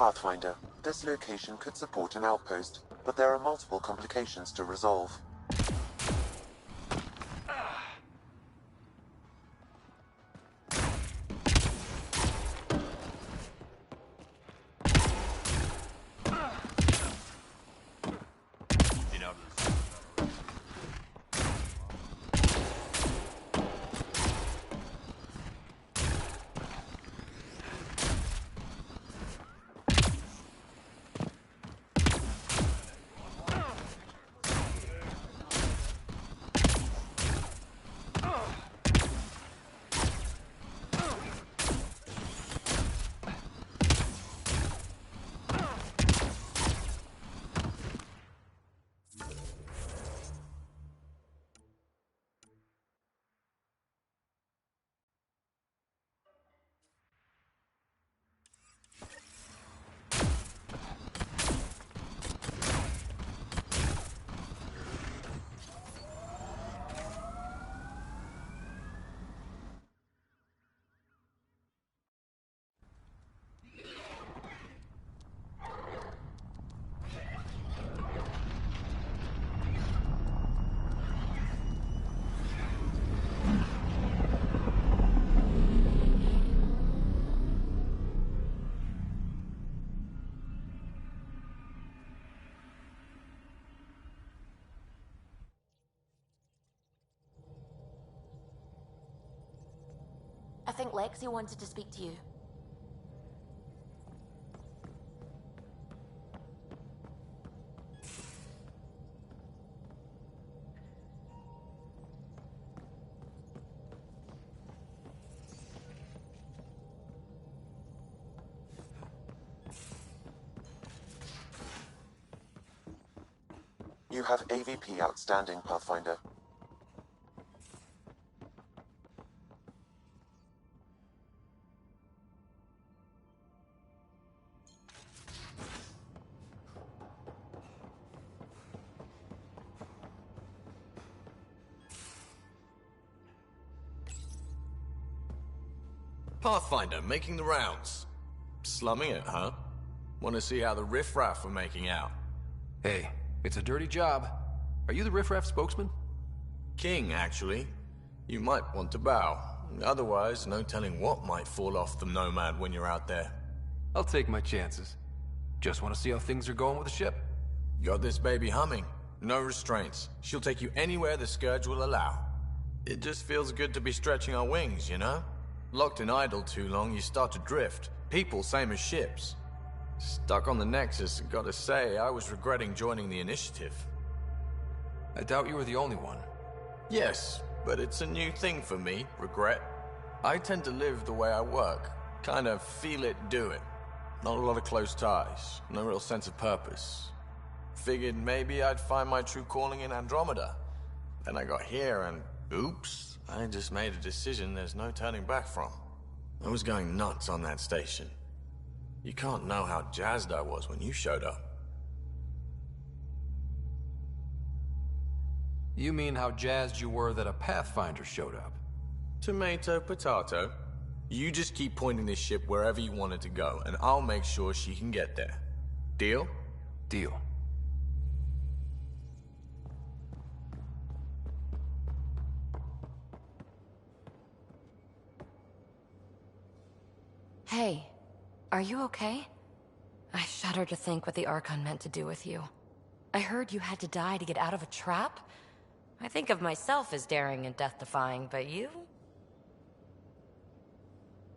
Pathfinder, this location could support an outpost, but there are multiple complications to resolve. I think Lexi wanted to speak to you. You have AVP outstanding, Pathfinder. Pathfinder, making the rounds. Slumming it, huh? Want to see how the riffraff are making out? Hey, it's a dirty job. Are you the riffraff spokesman? King, actually. You might want to bow. Otherwise, no telling what might fall off the Nomad when you're out there. I'll take my chances. Just want to see how things are going with the ship. Got this baby humming. No restraints. She'll take you anywhere the Scourge will allow. It just feels good to be stretching our wings, you know? Locked in idle too long, you start to drift. People, same as ships. Stuck on the Nexus, gotta say, I was regretting joining the Initiative. I doubt you were the only one. Yes, but it's a new thing for me, regret. I tend to live the way I work. Kind of feel it, do it. Not a lot of close ties, no real sense of purpose. Figured maybe I'd find my true calling in Andromeda. Then I got here and, oops, I just made a decision there's no turning back from. I was going nuts on that station. You can't know how jazzed I was when you showed up. You mean how jazzed you were that a Pathfinder showed up? Tomato, potato. You just keep pointing this ship wherever you want it to go, and I'll make sure she can get there. Deal? Deal. Hey, are you okay? I shudder to think what the Archon meant to do with you. I heard you had to die to get out of a trap. I think of myself as daring and death-defying, but you?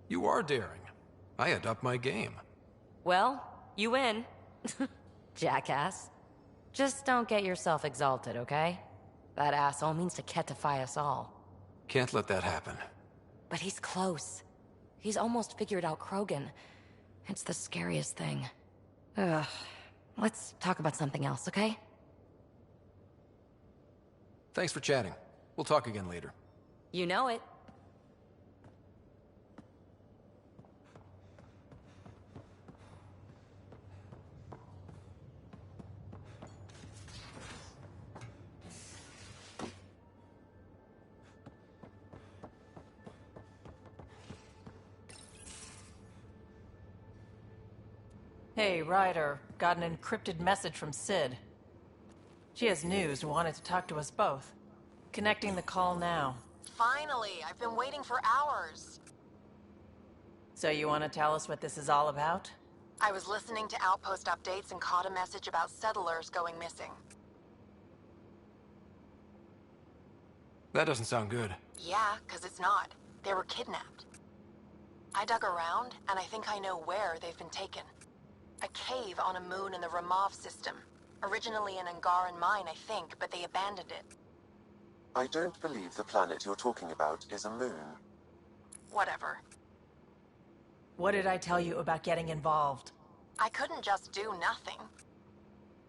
You are daring. I had upped my game. Well, you win. Jackass. Just don't get yourself exalted, okay? That asshole means to ketify us all. Can't let that happen. But he's close. He's almost figured out Krogan. It's the scariest thing. Ugh. Let's talk about something else, okay? Thanks for chatting. We'll talk again later. You know it. Hey, Ryder. Got an encrypted message from Sid. She has news and wanted to talk to us both. Connecting the call now. Finally! I've been waiting for hours. So you want to tell us what this is all about? I was listening to Outpost updates and caught a message about settlers going missing. That doesn't sound good. Yeah, 'cause it's not. They were kidnapped. I dug around, and I think I know where they've been taken. A cave on a moon in the Ramov system. Originally an Angaran mine, I think, but they abandoned it. I don't believe the planet you're talking about is a moon. Whatever. What did I tell you about getting involved? I couldn't just do nothing.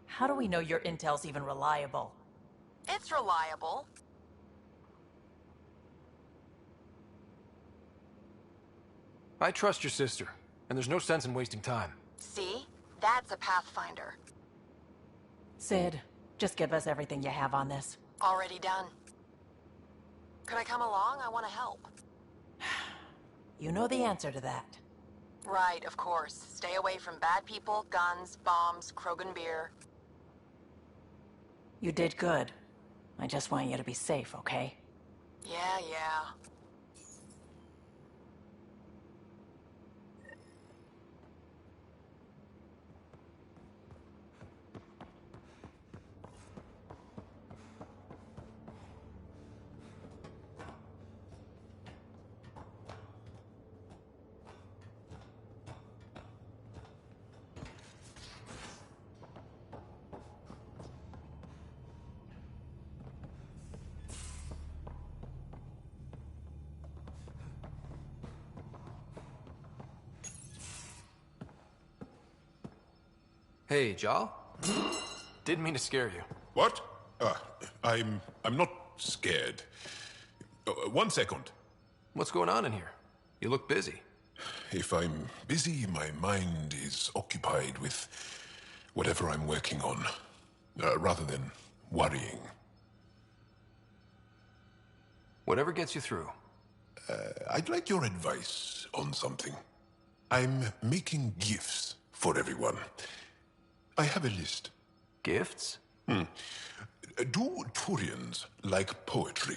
How do we know your intel's even reliable? It's reliable. I trust your sister, and there's no sense in wasting time. See? That's a Pathfinder. Sid, just give us everything you have on this. Already done. Could I come along? I want to help. You know the answer to that. Right, of course. Stay away from bad people, guns, bombs, Krogan beer. You did good. I just want you to be safe, okay? Yeah. Hey, Jal? Didn't mean to scare you. What? I'm not scared. One second. What's going on in here? You look busy. If I'm busy, my mind is occupied with whatever I'm working on, rather than worrying. Whatever gets you through. I'd like your advice on something. I'm making gifts for everyone. I have a list. Gifts? Do Turians like poetry?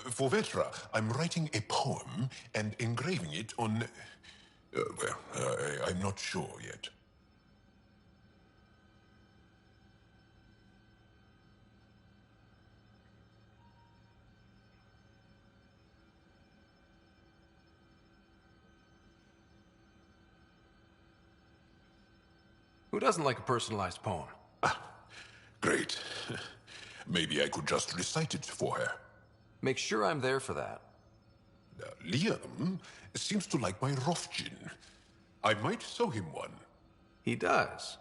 For Vetra, I'm writing a poem and engraving it on... I'm not sure yet. Who doesn't like a personalized poem? Great. Maybe I could just recite it for her. Make sure I'm there for that. Liam seems to like my Rofgin. I might sew him one. He does.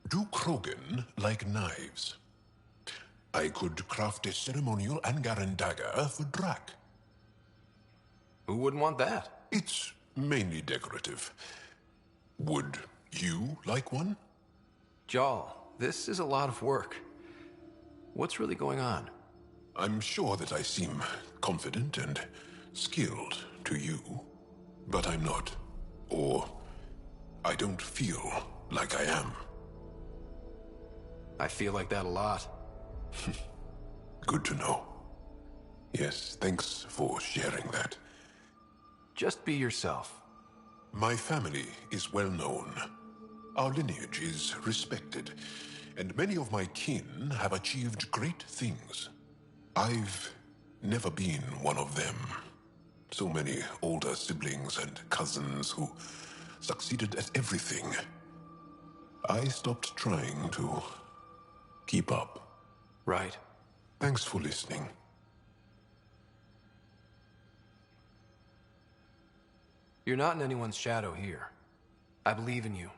Do Krogan like knives? I could craft a ceremonial Angaran dagger for Drac. Who wouldn't want that? It's mainly decorative. Would you like one? Jarl, this is a lot of work. What's really going on? I'm sure that I seem confident and skilled to you, but I'm not. Or I don't feel like I am. I feel like that a lot. Good to know. Yes, thanks for sharing that. Just be yourself. My family is well known. Our lineage is respected, and many of my kin have achieved great things. I've never been one of them. So many older siblings and cousins who succeeded at everything. I stopped trying to keep up. Right. Thanks for listening. You're not in anyone's shadow here. I believe in you.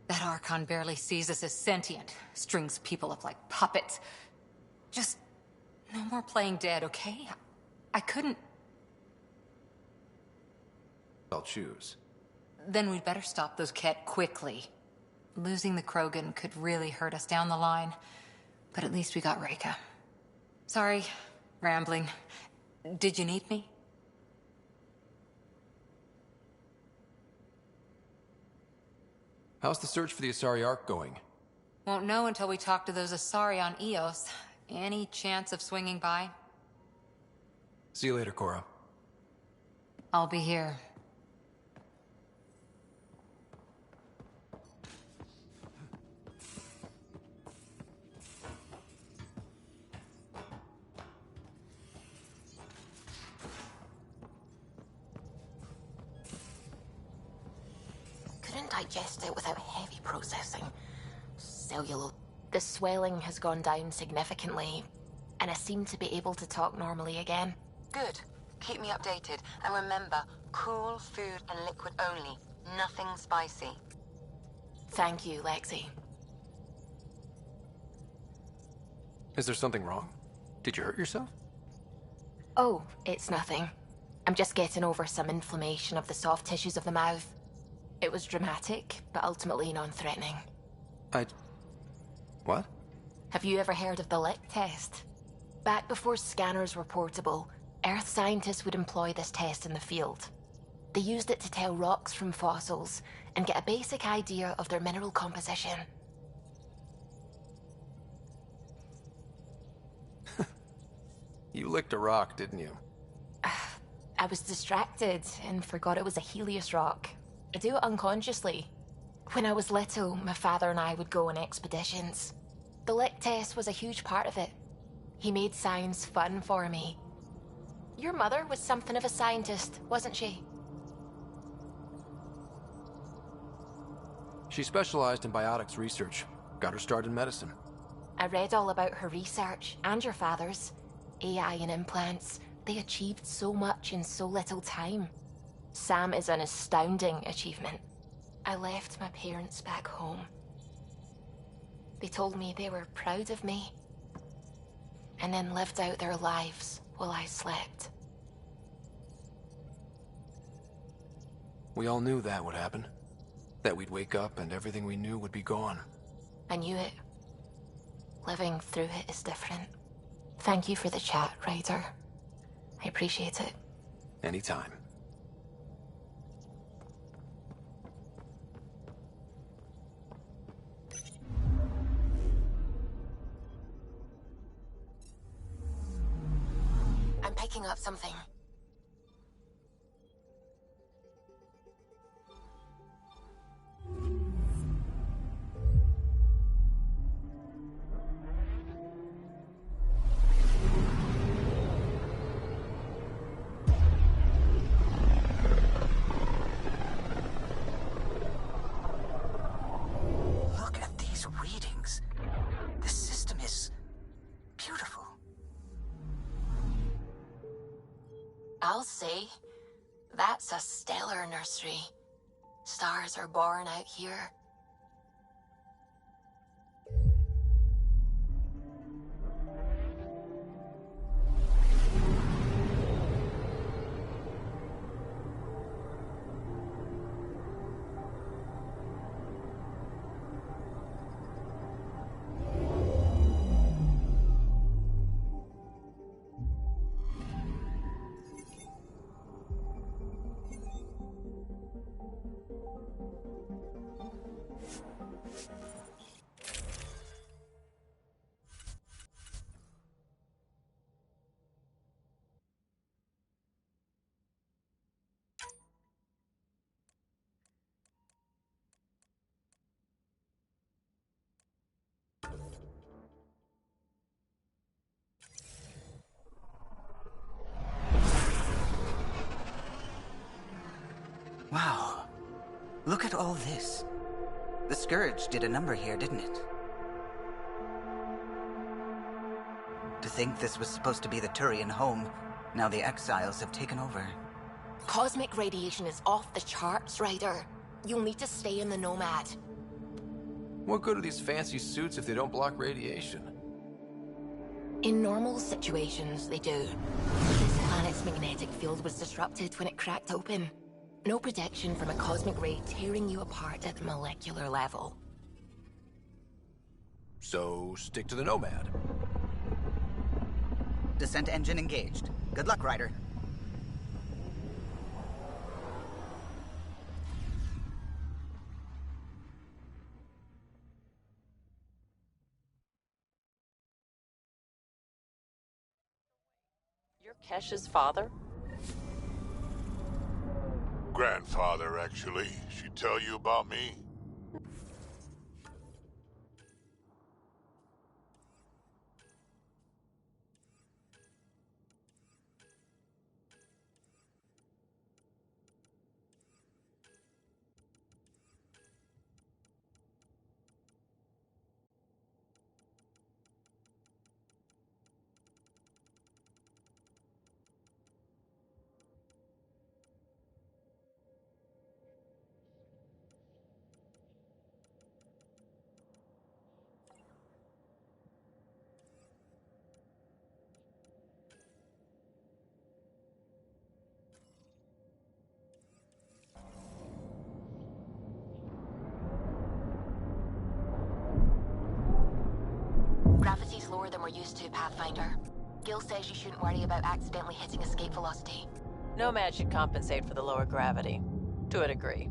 That Archon barely sees us as sentient. Strings people up like puppets. Just no more playing dead, okay? I couldn't... I'll choose. Then we'd better stop those Ket quickly. Losing the Krogan could really hurt us down the line. But at least we got Reka. Sorry, rambling. Did you need me? How's the search for the Asari Ark going? Won't know until we talk to those Asari on Eos. Any chance of swinging by? See you later, Cora. I'll be here. Couldn't digest it without heavy processing. Cellular. The swelling has gone down significantly, and I seem to be able to talk normally again. Good. Keep me updated, and remember, cool food and liquid only. Nothing spicy. Thank you, Lexi. Is there something wrong? Did you hurt yourself? Oh, it's nothing. I'm just getting over some inflammation of the soft tissues of the mouth. It was dramatic, but ultimately non-threatening. What? Have you ever heard of the lick test? Back before scanners were portable, Earth scientists would employ this test in the field. They used it to tell rocks from fossils and get a basic idea of their mineral composition. You licked a rock, didn't you? I was distracted and forgot it was a Helios rock. I do it unconsciously. When I was little, my father and I would go on expeditions. The lick test was a huge part of it. He made science fun for me. Your mother was something of a scientist, wasn't she? She specialized in biotics research. Got her start in medicine. I read all about her research, and your father's. AI and implants. They achieved so much in so little time. Sam is an astounding achievement. I left my parents back home. They told me they were proud of me, and then lived out their lives while I slept. We all knew that would happen. That we'd wake up and everything we knew would be gone. I knew it. Living through it is different. Thank you for the chat, Ryder. I appreciate it. Anytime. I'm picking up something. I'll say. That's a stellar nursery. Stars are born out here. Wow. Look at all this. The Scourge did a number here, didn't it? To think this was supposed to be the Turian home, now the Exiles have taken over. Cosmic radiation is off the charts, Ryder. You'll need to stay in the Nomad. What good are these fancy suits if they don't block radiation? In normal situations, they do. This planet's magnetic field was disrupted when it cracked open. No protection from a cosmic ray tearing you apart at the molecular level. So, stick to the Nomad. Descent engine engaged. Good luck, Ryder. You're Kesh's father? Grandfather, actually. She tell you about me? Gravity's lower than we're used to, Pathfinder. Gil says you shouldn't worry about accidentally hitting escape velocity. Nomad should compensate for the lower gravity. To a degree.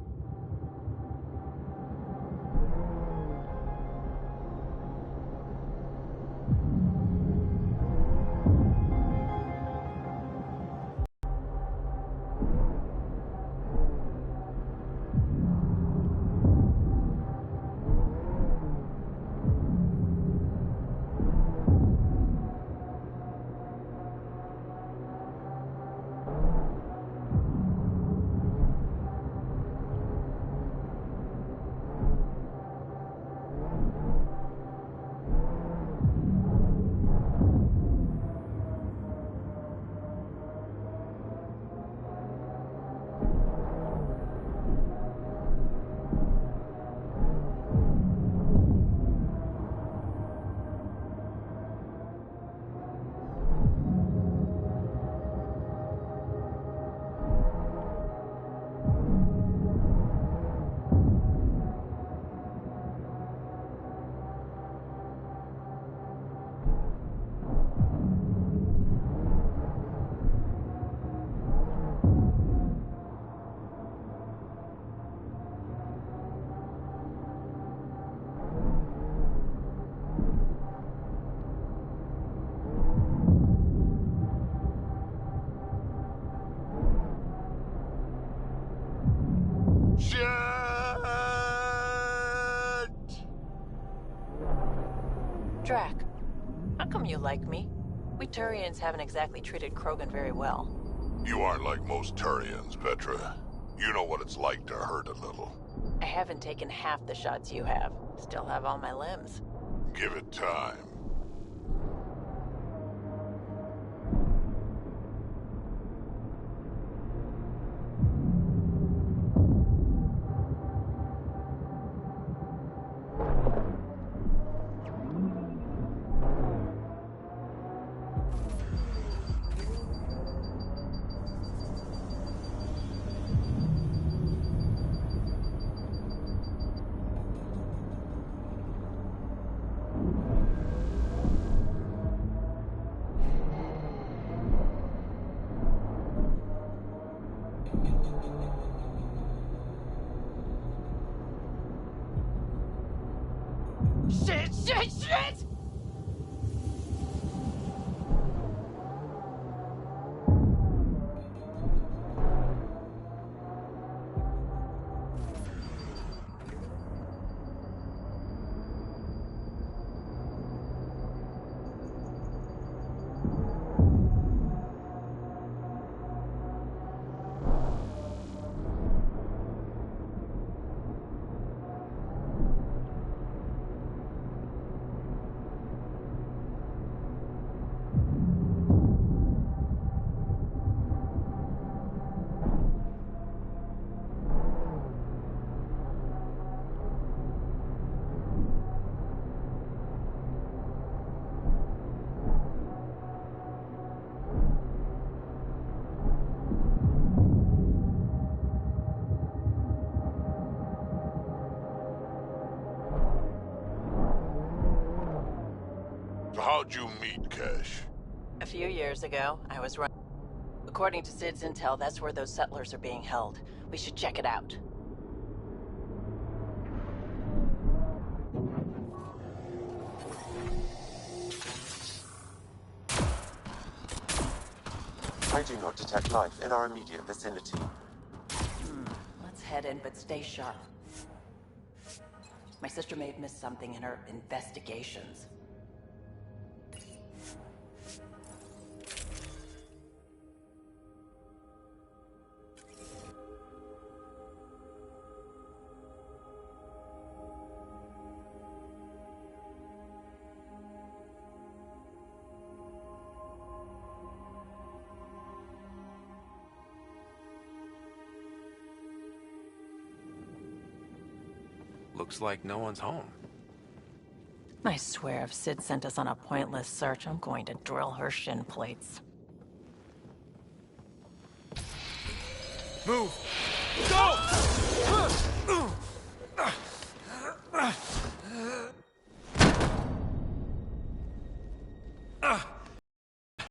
Drac, how come you like me? We Turians haven't exactly treated Krogan very well. You aren't like most Turians, Petra. You know what it's like to hurt a little. I haven't taken half the shots you have. Still have all my limbs. Give it time. Shit, shit, shit! So how'd you meet Cash? A few years ago, I was running. According to Sid's intel, that's where those settlers are being held. We should check it out. I do not detect life in our immediate vicinity. Let's head in, but stay sharp. My sister may have missed something in her investigations. Looks like no one's home. I swear if Sid sent us on a pointless search, I'm going to drill her shin plates. Move! Go!